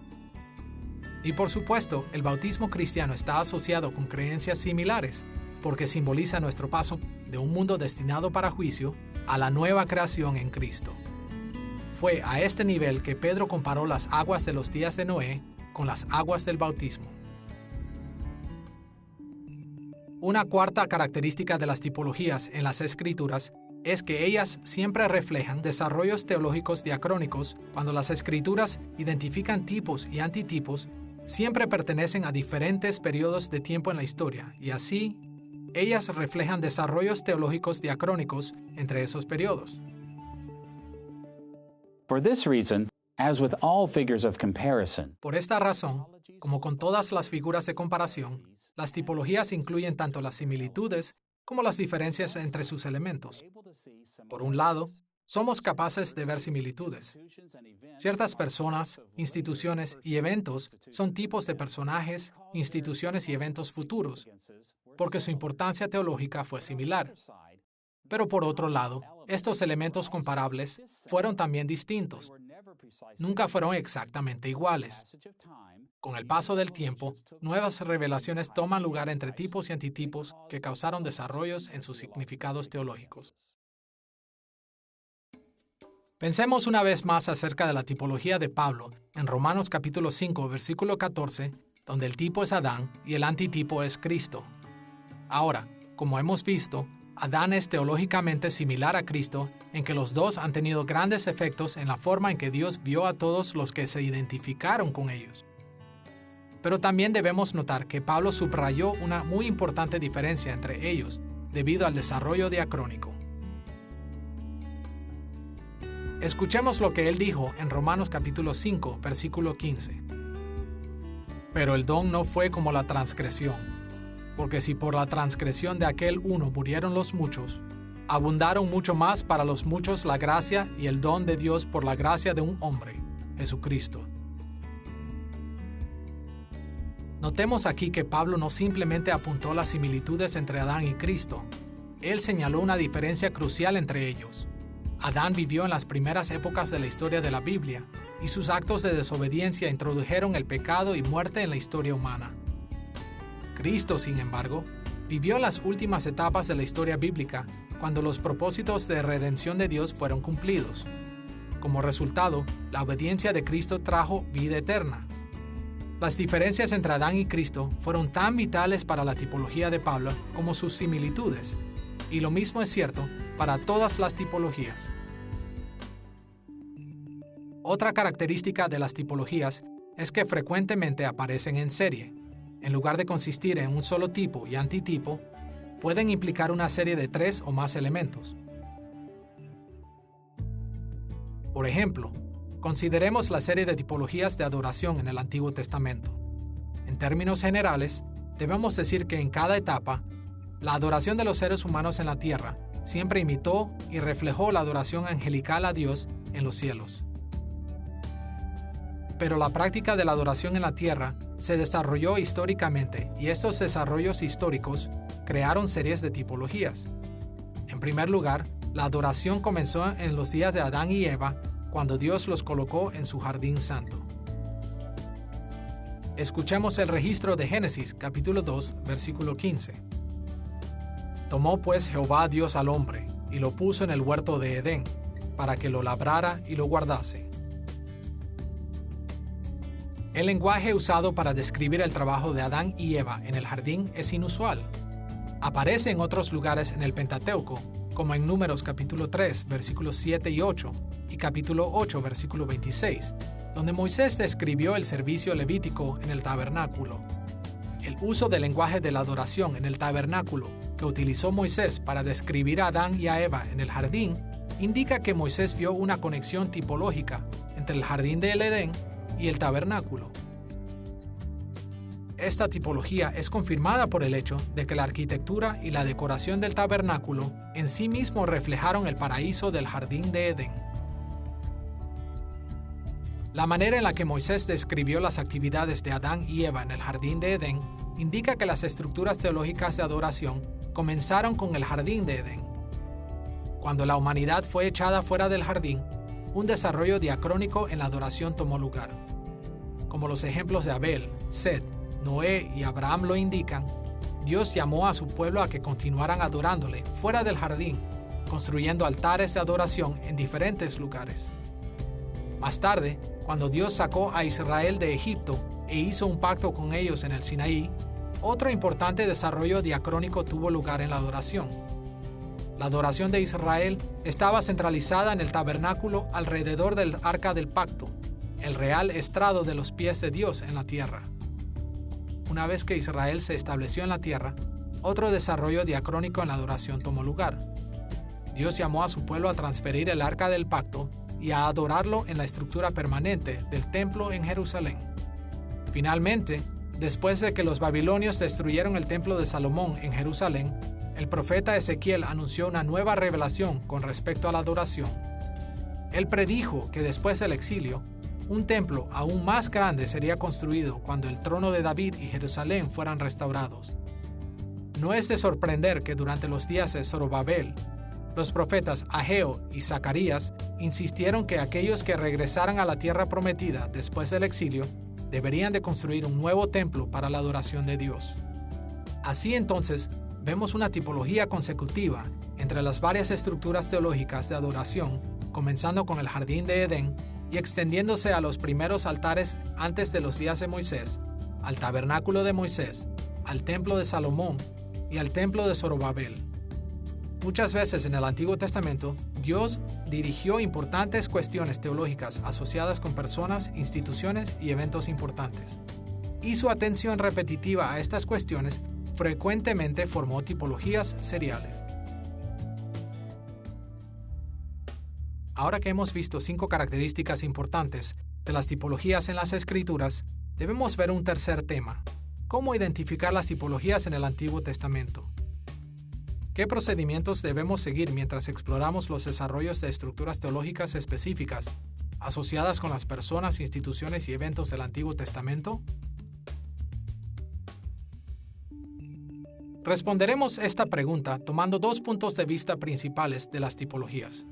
Y por supuesto, el bautismo cristiano está asociado con creencias similares, porque simboliza nuestro paso de un mundo destinado para juicio a la nueva creación en Cristo. Fue a este nivel que Pedro comparó las aguas de los días de Noé con las aguas del bautismo. Una cuarta característica de las tipologías en las Escrituras es que ellas siempre reflejan desarrollos teológicos diacrónicos. Cuando las Escrituras identifican tipos y antitipos, siempre pertenecen a diferentes periodos de tiempo en la historia, y así, ellas reflejan desarrollos teológicos diacrónicos entre esos periodos. For this reason, as with all figures of comparison, Por esta razón, como con todas las figuras de comparación, las tipologías incluyen tanto las similitudes como las diferencias entre sus elementos. Por un lado, somos capaces de ver similitudes. Ciertas personas, instituciones y eventos son tipos de personajes, instituciones y eventos futuros, porque su importancia teológica fue similar. Pero por otro lado, estos elementos comparables fueron también distintos. Nunca fueron exactamente iguales. Con el paso del tiempo, nuevas revelaciones toman lugar entre tipos y antitipos que causaron desarrollos en sus significados teológicos. Pensemos una vez más acerca de la tipología de Pablo en Romanos capítulo 5, versículo 14, donde el tipo es Adán y el antitipo es Cristo. Ahora, como hemos visto, Adán es teológicamente similar a Cristo en que los dos han tenido grandes efectos en la forma en que Dios vio a todos los que se identificaron con ellos. Pero también debemos notar que Pablo subrayó una muy importante diferencia entre ellos debido al desarrollo diacrónico. Escuchemos lo que él dijo en Romanos capítulo 5, versículo 15. Pero el don no fue como la transgresión, porque si por la transgresión de aquel uno murieron los muchos, abundaron mucho más para los muchos la gracia y el don de Dios por la gracia de un hombre, Jesucristo. Notemos aquí que Pablo no simplemente apuntó las similitudes entre Adán y Cristo. Él señaló una diferencia crucial entre ellos. Adán vivió en las primeras épocas de la historia de la Biblia, y sus actos de desobediencia introdujeron el pecado y muerte en la historia humana. Cristo, sin embargo, vivió en las últimas etapas de la historia bíblica, cuando los propósitos de redención de Dios fueron cumplidos. Como resultado, la obediencia de Cristo trajo vida eterna. Las diferencias entre Adán y Cristo fueron tan vitales para la tipología de Pablo como sus similitudes, y lo mismo es cierto para todas las tipologías. Otra característica de las tipologías es que frecuentemente aparecen en serie. En lugar de consistir en un solo tipo y antitipo, pueden implicar una serie de 3 o más elementos. Por ejemplo, consideremos la serie de tipologías de adoración en el Antiguo Testamento. En términos generales, debemos decir que en cada etapa, la adoración de los seres humanos en la tierra siempre imitó y reflejó la adoración angelical a Dios en los cielos. Pero la práctica de la adoración en la tierra se desarrolló históricamente y estos desarrollos históricos crearon series de tipologías. En primer lugar, la adoración comenzó en los días de Adán y Eva, cuando Dios los colocó en su jardín santo. Escuchemos el registro de Génesis, capítulo 2, versículo 15. Tomó pues Jehová Dios al hombre, y lo puso en el huerto de Edén, para que lo labrara y lo guardase. El lenguaje usado para describir el trabajo de Adán y Eva en el jardín es inusual. Aparece en otros lugares en el Pentateuco, como en Números capítulo 3, versículos 7 y 8, y capítulo 8, versículo 26, donde Moisés describió el servicio levítico en el tabernáculo. El uso del lenguaje de la adoración en el tabernáculo que utilizó Moisés para describir a Adán y a Eva en el jardín indica que Moisés vio una conexión tipológica entre el jardín del Edén y el tabernáculo. Esta tipología es confirmada por el hecho de que la arquitectura y la decoración del tabernáculo en sí mismo reflejaron el paraíso del jardín de Edén. La manera en la que Moisés describió las actividades de Adán y Eva en el jardín de Edén indica que las estructuras teológicas de adoración comenzaron con el jardín de Edén. Cuando la humanidad fue echada fuera del jardín, un desarrollo diacrónico en la adoración tomó lugar. Como los ejemplos de Abel, Set, Noé y Abraham lo indican, Dios llamó a su pueblo a que continuaran adorándole fuera del jardín, construyendo altares de adoración en diferentes lugares. Más tarde, cuando Dios sacó a Israel de Egipto e hizo un pacto con ellos en el Sinaí, otro importante desarrollo diacrónico tuvo lugar en la adoración. La adoración de Israel estaba centralizada en el tabernáculo alrededor del arca del pacto, el real estrado de los pies de Dios en la tierra. Una vez que Israel se estableció en la tierra, otro desarrollo diacrónico en la adoración tomó lugar. Dios llamó a su pueblo a transferir el arca del pacto y a adorarlo en la estructura permanente del templo en Jerusalén. Finalmente, después de que los babilonios destruyeron el templo de Salomón en Jerusalén, el profeta Ezequiel anunció una nueva revelación con respecto a la adoración. Él predijo que después del exilio, un templo aún más grande sería construido cuando el trono de David y Jerusalén fueran restaurados. No es de sorprender que durante los días de Zorobabel, Los profetas Ageo y Zacarías insistieron que aquellos que regresaran a la tierra prometida después del exilio deberían de construir un nuevo templo para la adoración de Dios. Así entonces, vemos una tipología consecutiva entre las varias estructuras teológicas de adoración, comenzando con el jardín de Edén y extendiéndose a los primeros altares antes de los días de Moisés, al tabernáculo de Moisés, al templo de Salomón y al templo de Zorobabel. Muchas veces en el Antiguo Testamento, Dios dirigió importantes cuestiones teológicas asociadas con personas, instituciones y eventos importantes. Y su atención repetitiva a estas cuestiones frecuentemente formó tipologías seriales. Ahora que hemos visto 5 características importantes de las tipologías en las Escrituras, debemos ver un tercer tema: ¿cómo identificar las tipologías en el Antiguo Testamento? ¿Qué procedimientos debemos seguir mientras exploramos los desarrollos de estructuras teológicas específicas asociadas con las personas, instituciones y eventos del Antiguo Testamento? Responderemos esta pregunta tomando 2 puntos de vista principales de las tipologías.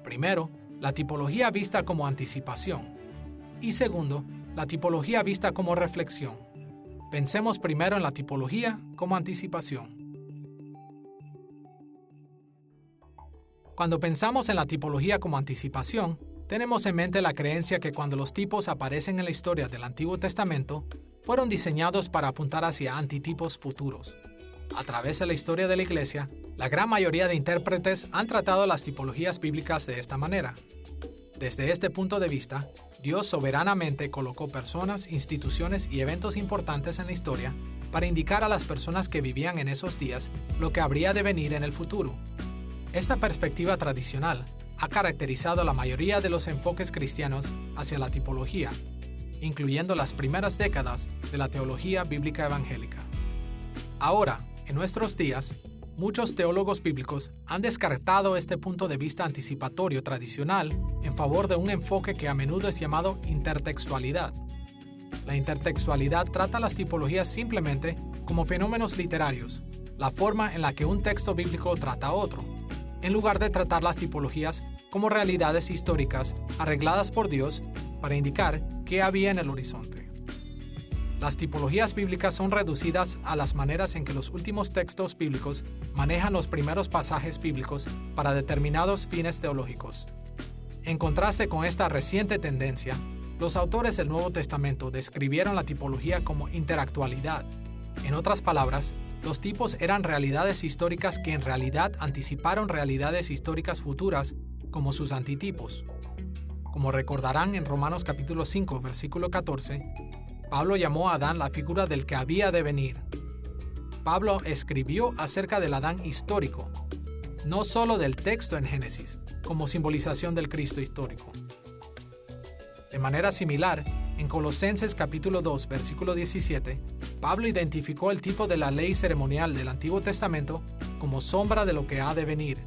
Primero, la tipología vista como anticipación. Y segundo, la tipología vista como reflexión. Pensemos primero en la tipología como anticipación. Cuando pensamos en la tipología como anticipación, tenemos en mente la creencia que cuando los tipos aparecen en la historia del Antiguo Testamento, fueron diseñados para apuntar hacia antitipos futuros. A través de la historia de la Iglesia, la gran mayoría de intérpretes han tratado las tipologías bíblicas de esta manera. Desde este punto de vista, Dios soberanamente colocó personas, instituciones y eventos importantes en la historia para indicar a las personas que vivían en esos días lo que habría de venir en el futuro. Esta perspectiva tradicional ha caracterizado la mayoría de los enfoques cristianos hacia la tipología, incluyendo las primeras décadas de la teología bíblica evangélica. Ahora, en nuestros días, muchos teólogos bíblicos han descartado este punto de vista anticipatorio tradicional en favor de un enfoque que a menudo es llamado intertextualidad. La intertextualidad trata las tipologías simplemente como fenómenos literarios, la forma en la que un texto bíblico trata a otro, en lugar de tratar las tipologías como realidades históricas arregladas por Dios para indicar qué había en el horizonte. Las tipologías bíblicas son reducidas a las maneras en que los últimos textos bíblicos manejan los primeros pasajes bíblicos para determinados fines teológicos. En contraste con esta reciente tendencia, los autores del Nuevo Testamento describieron la tipología como interactualidad. En otras palabras, los tipos eran realidades históricas que en realidad anticiparon realidades históricas futuras como sus antitipos. Como recordarán en Romanos capítulo 5, versículo 14, Pablo llamó a Adán la figura del que había de venir. Pablo escribió acerca del Adán histórico, no solo del texto en Génesis, como simbolización del Cristo histórico. De manera similar, en Colosenses capítulo 2, versículo 17, Pablo identificó el tipo de la ley ceremonial del Antiguo Testamento como sombra de lo que ha de venir.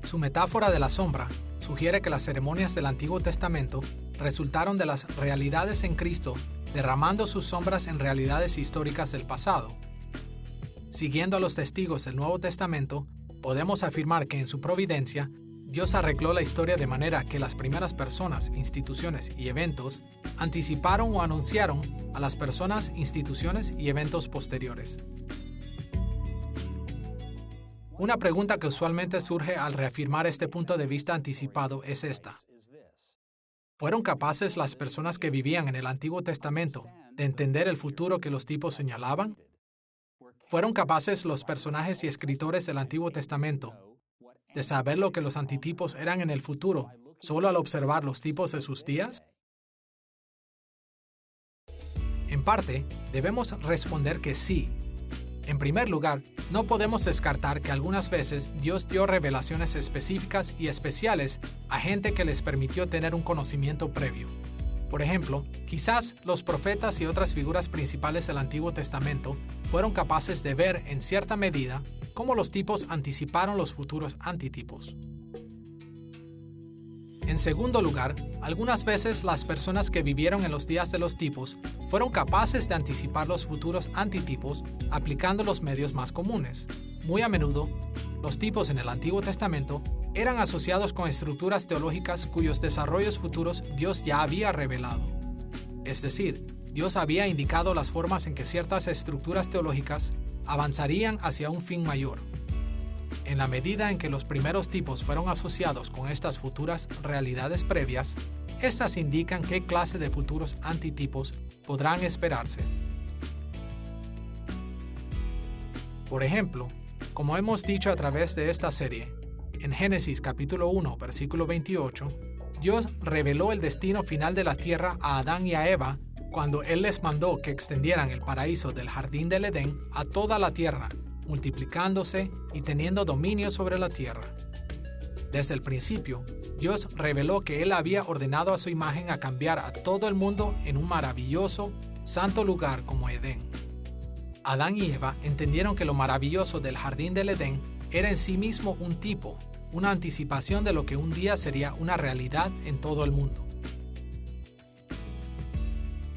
Su metáfora de la sombra sugiere que las ceremonias del Antiguo Testamento resultaron de las realidades en Cristo derramando sus sombras en realidades históricas del pasado. Siguiendo a los testigos del Nuevo Testamento, podemos afirmar que en su providencia, Dios arregló la historia de manera que las primeras personas, instituciones y eventos anticiparon o anunciaron a las personas, instituciones y eventos posteriores. Una pregunta que usualmente surge al reafirmar este punto de vista anticipado es esta: ¿fueron capaces las personas que vivían en el Antiguo Testamento de entender el futuro que los tipos señalaban? ¿Fueron capaces los personajes y escritores del Antiguo Testamento de saber lo que los antitipos eran en el futuro solo al observar los tipos de sus días? En parte, debemos responder que sí. En primer lugar, no podemos descartar que algunas veces Dios dio revelaciones específicas y especiales a gente que les permitió tener un conocimiento previo. Por ejemplo, quizás los profetas y otras figuras principales del Antiguo Testamento fueron capaces de ver en cierta medida cómo los tipos anticiparon los futuros antitipos. En segundo lugar, algunas veces las personas que vivieron en los días de los tipos fueron capaces de anticipar los futuros antitipos aplicando los medios más comunes, muy a menudo, los tipos en el Antiguo Testamento eran asociados con estructuras teológicas cuyos desarrollos futuros Dios ya había revelado. Es decir, Dios había indicado las formas en que ciertas estructuras teológicas avanzarían hacia un fin mayor. En la medida en que los primeros tipos fueron asociados con estas futuras realidades previas, estas indican qué clase de futuros antitipos podrán esperarse. Por ejemplo, como hemos dicho a través de esta serie, en Génesis capítulo 1, versículo 28, Dios reveló el destino final de la tierra a Adán y a Eva cuando Él les mandó que extendieran el paraíso del jardín del Edén a toda la tierra, multiplicándose y teniendo dominio sobre la tierra. Desde el principio, Dios reveló que Él había ordenado a su imagen a cambiar a todo el mundo en un maravilloso, santo lugar como Edén. Adán y Eva entendieron que lo maravilloso del jardín del Edén era en sí mismo un tipo, una anticipación de lo que un día sería una realidad en todo el mundo.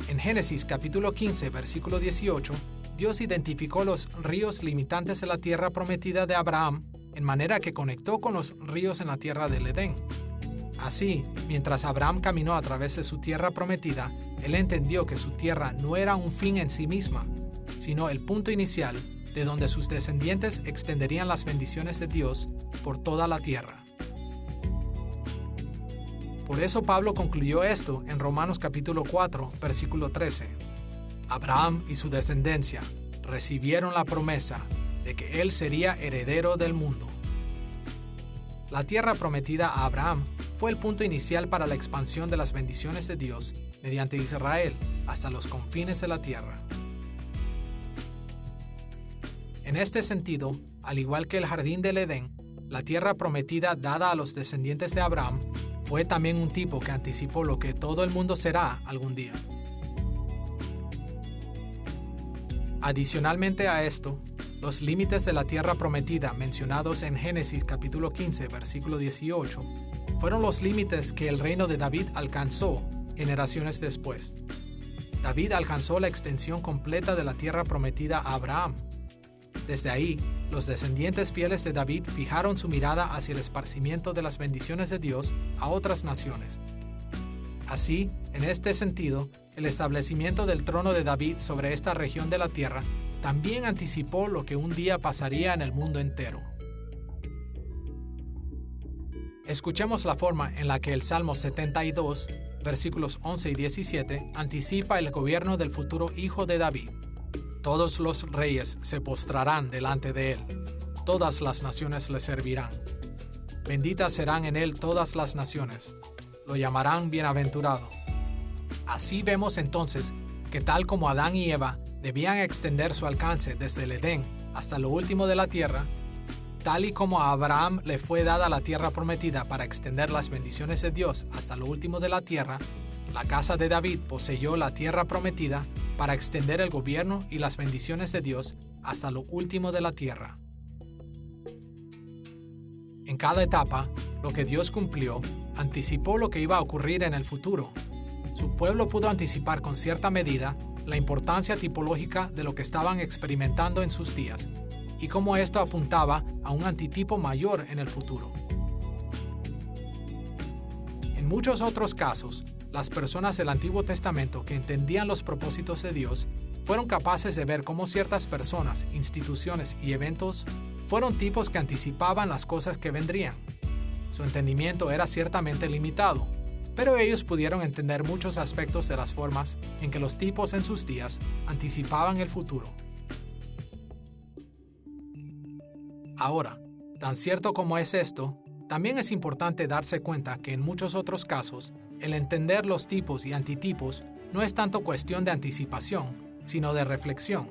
En Génesis capítulo 15, versículo 18, Dios identificó los ríos limitantes de la tierra prometida de Abraham, en manera que conectó con los ríos en la tierra del Edén. Así, mientras Abraham caminó a través de su tierra prometida, él entendió que su tierra no era un fin en sí misma, sino el punto inicial de donde sus descendientes extenderían las bendiciones de Dios por toda la tierra. Por eso Pablo concluyó esto en Romanos capítulo 4, versículo 13. Abraham y su descendencia recibieron la promesa de que él sería heredero del mundo. La tierra prometida a Abraham fue el punto inicial para la expansión de las bendiciones de Dios mediante Israel hasta los confines de la tierra. En este sentido, al igual que el jardín del Edén, la tierra prometida dada a los descendientes de Abraham fue también un tipo que anticipó lo que todo el mundo será algún día. Adicionalmente a esto, los límites de la tierra prometida mencionados en Génesis capítulo 15, versículo 18, fueron los límites que el reino de David alcanzó generaciones después. David alcanzó la extensión completa de la tierra prometida a Abraham. Desde ahí, los descendientes fieles de David fijaron su mirada hacia el esparcimiento de las bendiciones de Dios a otras naciones. Así, en este sentido, el establecimiento del trono de David sobre esta región de la tierra también anticipó lo que un día pasaría en el mundo entero. Escuchemos la forma en la que el Salmo 72, versículos 11 y 17, anticipa el gobierno del futuro hijo de David. Todos los reyes se postrarán delante de él, todas las naciones le servirán. Benditas serán en él todas las naciones, lo llamarán bienaventurado. Así vemos entonces que tal como Adán y Eva debían extender su alcance desde el Edén hasta lo último de la tierra, tal y como a Abraham le fue dada la tierra prometida para extender las bendiciones de Dios hasta lo último de la tierra, la casa de David poseyó la tierra prometida para extender el gobierno y las bendiciones de Dios hasta lo último de la tierra. En cada etapa, lo que Dios cumplió anticipó lo que iba a ocurrir en el futuro. Su pueblo pudo anticipar con cierta medida la importancia tipológica de lo que estaban experimentando en sus días y cómo esto apuntaba a un antitipo mayor en el futuro. En muchos otros casos, las personas del Antiguo Testamento que entendían los propósitos de Dios fueron capaces de ver cómo ciertas personas, instituciones y eventos fueron tipos que anticipaban las cosas que vendrían. Su entendimiento era ciertamente limitado, pero ellos pudieron entender muchos aspectos de las formas en que los tipos en sus días anticipaban el futuro. Ahora, tan cierto como es esto, también es importante darse cuenta que en muchos otros casos, el entender los tipos y antitipos no es tanto cuestión de anticipación, sino de reflexión.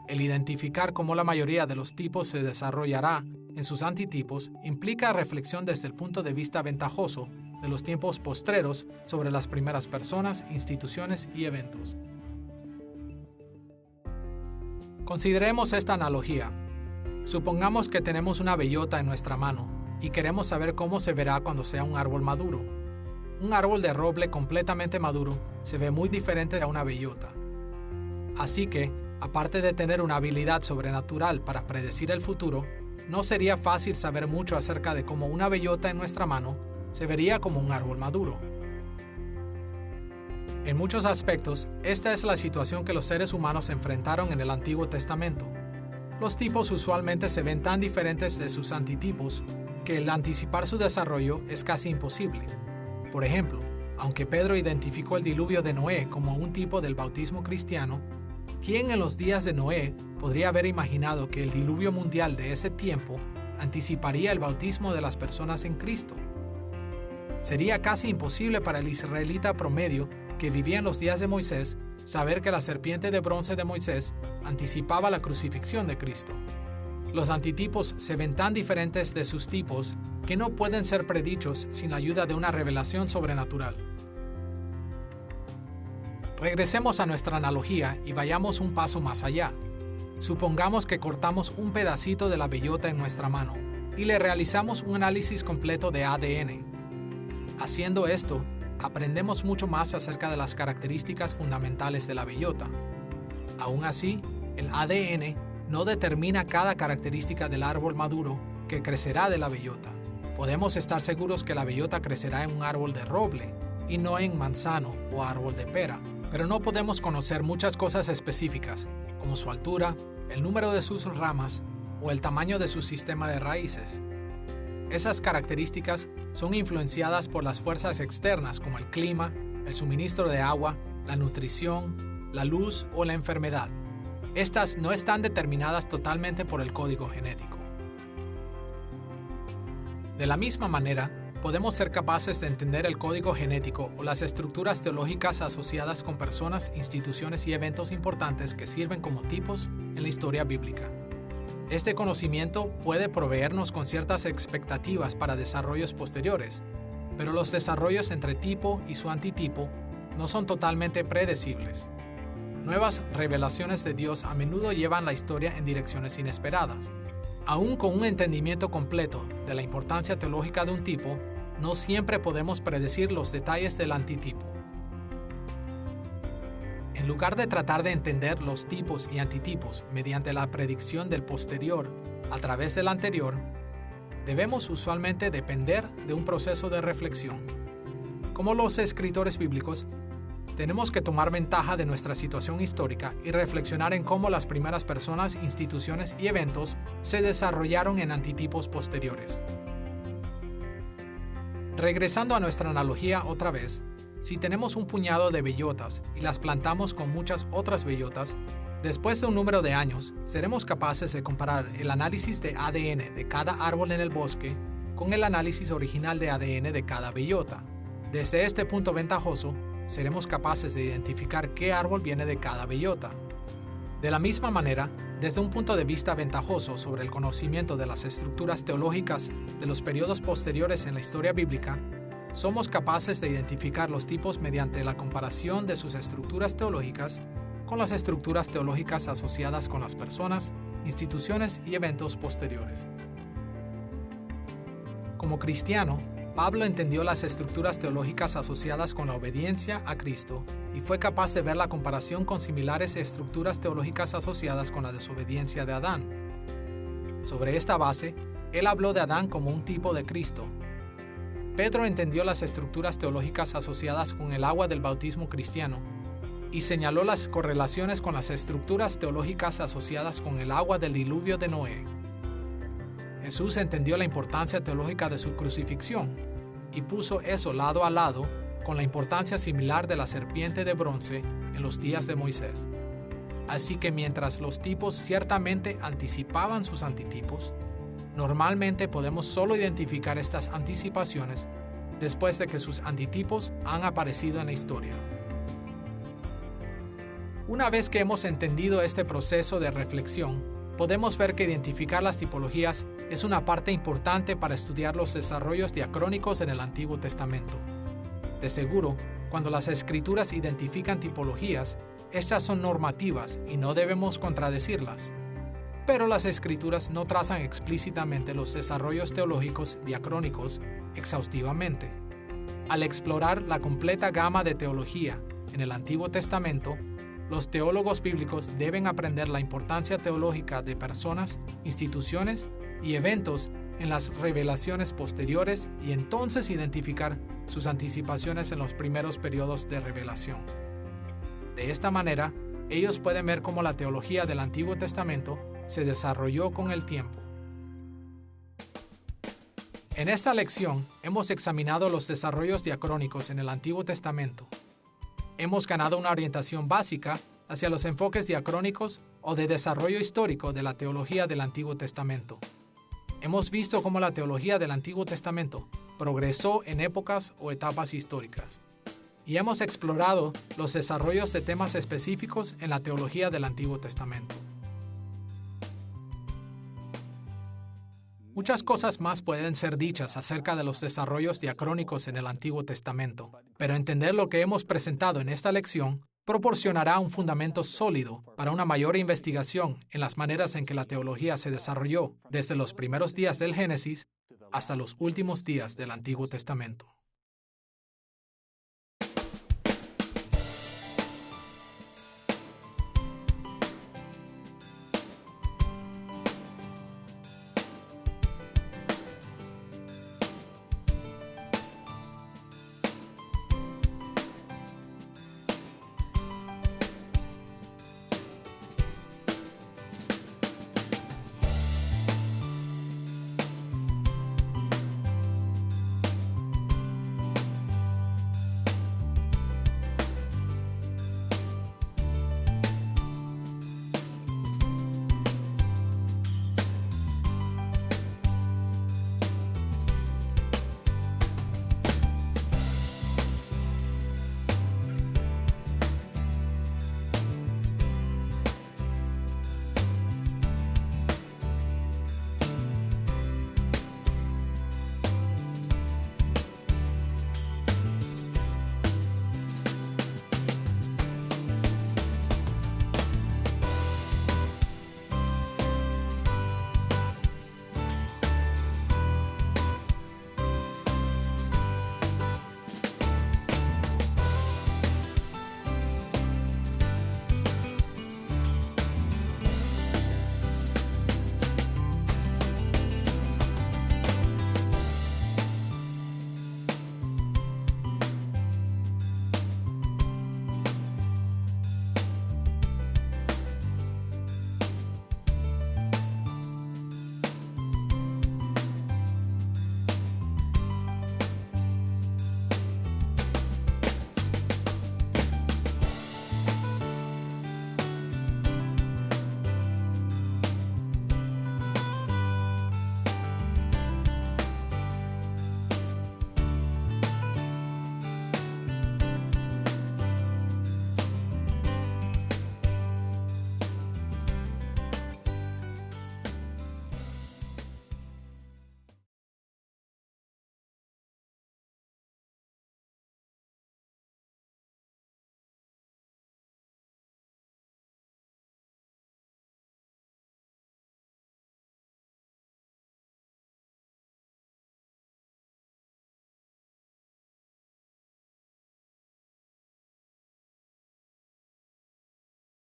El identificar cómo la mayoría de los tipos se desarrollará en sus antitipos implica reflexión desde el punto de vista ventajoso de los tiempos postreros sobre las primeras personas, instituciones y eventos. Consideremos esta analogía. Supongamos que tenemos una bellota en nuestra mano y queremos saber cómo se verá cuando sea un árbol maduro. Un árbol de roble completamente maduro se ve muy diferente a una bellota. Así que, aparte de tener una habilidad sobrenatural para predecir el futuro, no sería fácil saber mucho acerca de cómo una bellota en nuestra mano se vería como un árbol maduro. En muchos aspectos, esta es la situación que los seres humanos enfrentaron en el Antiguo Testamento. Los tipos usualmente se ven tan diferentes de sus antitipos que el anticipar su desarrollo es casi imposible. Por ejemplo, aunque Pedro identificó el diluvio de Noé como un tipo del bautismo cristiano, ¿quién en los días de Noé podría haber imaginado que el diluvio mundial de ese tiempo anticiparía el bautismo de las personas en Cristo? Sería casi imposible para el israelita promedio que vivía en los días de Moisés saber que la serpiente de bronce de Moisés anticipaba la crucifixión de Cristo. Los antitipos se ven tan diferentes de sus tipos que no pueden ser predichos sin la ayuda de una revelación sobrenatural. Regresemos a nuestra analogía y vayamos un paso más allá. Supongamos que cortamos un pedacito de la bellota en nuestra mano y le realizamos un análisis completo de ADN. Haciendo esto, aprendemos mucho más acerca de las características fundamentales de la bellota. Aún así, el ADN no determina cada característica del árbol maduro que crecerá de la bellota. Podemos estar seguros que la bellota crecerá en un árbol de roble y no en manzano o árbol de pera, pero no podemos conocer muchas cosas específicas, como su altura, el número de sus ramas o el tamaño de su sistema de raíces. Esas características son influenciadas por las fuerzas externas como el clima, el suministro de agua, la nutrición, la luz o la enfermedad. Estas no están determinadas totalmente por el código genético. De la misma manera, podemos ser capaces de entender el código genético o las estructuras teológicas asociadas con personas, instituciones y eventos importantes que sirven como tipos en la historia bíblica. Este conocimiento puede proveernos con ciertas expectativas para desarrollos posteriores, pero los desarrollos entre tipo y su antitipo no son totalmente predecibles. Nuevas revelaciones de Dios a menudo llevan la historia en direcciones inesperadas. Aún con un entendimiento completo de la importancia teológica de un tipo, no siempre podemos predecir los detalles del antitipo. En lugar de tratar de entender los tipos y antitipos mediante la predicción del posterior a través del anterior, debemos usualmente depender de un proceso de reflexión. Como los escritores bíblicos, tenemos que tomar ventaja de nuestra situación histórica y reflexionar en cómo las primeras personas, instituciones y eventos se desarrollaron en antitipos posteriores. Regresando a nuestra analogía otra vez, si tenemos un puñado de bellotas y las plantamos con muchas otras bellotas, después de un número de años, seremos capaces de comparar el análisis de ADN de cada árbol en el bosque con el análisis original de ADN de cada bellota. Desde este punto ventajoso, seremos capaces de identificar qué árbol viene de cada bellota. De la misma manera, desde un punto de vista ventajoso sobre el conocimiento de las estructuras teológicas de los periodos posteriores en la historia bíblica, somos capaces de identificar los tipos mediante la comparación de sus estructuras teológicas con las estructuras teológicas asociadas con las personas, instituciones y eventos posteriores. Como cristiano, Pablo entendió las estructuras teológicas asociadas con la obediencia a Cristo y fue capaz de ver la comparación con similares estructuras teológicas asociadas con la desobediencia de Adán. Sobre esta base, él habló de Adán como un tipo de Cristo. Pedro entendió las estructuras teológicas asociadas con el agua del bautismo cristiano y señaló las correlaciones con las estructuras teológicas asociadas con el agua del diluvio de Noé. Jesús entendió la importancia teológica de su crucifixión y puso eso lado a lado con la importancia similar de la serpiente de bronce en los días de Moisés. Así que mientras los tipos ciertamente anticipaban sus antitipos, normalmente podemos solo identificar estas anticipaciones después de que sus antitipos han aparecido en la historia. Una vez que hemos entendido este proceso de reflexión, podemos ver que identificar las tipologías es una parte importante para estudiar los desarrollos diacrónicos en el Antiguo Testamento. De seguro, cuando las Escrituras identifican tipologías, estas son normativas y no debemos contradecirlas. Pero las Escrituras no trazan explícitamente los desarrollos teológicos diacrónicos exhaustivamente. Al explorar la completa gama de teología en el Antiguo Testamento, los teólogos bíblicos deben aprender la importancia teológica de personas, instituciones y eventos en las revelaciones posteriores y entonces identificar sus anticipaciones en los primeros periodos de revelación. De esta manera, ellos pueden ver cómo la teología del Antiguo Testamento se desarrolló con el tiempo. En esta lección hemos examinado los desarrollos diacrónicos en el Antiguo Testamento. Hemos ganado una orientación básica hacia los enfoques diacrónicos o de desarrollo histórico de la teología del Antiguo Testamento. Hemos visto cómo la teología del Antiguo Testamento progresó en épocas o etapas históricas. Y hemos explorado los desarrollos de temas específicos en la teología del Antiguo Testamento. Muchas cosas más pueden ser dichas acerca de los desarrollos diacrónicos en el Antiguo Testamento, pero entender lo que hemos presentado en esta lección proporcionará un fundamento sólido para una mayor investigación en las maneras en que la teología se desarrolló desde los primeros días del Génesis hasta los últimos días del Antiguo Testamento.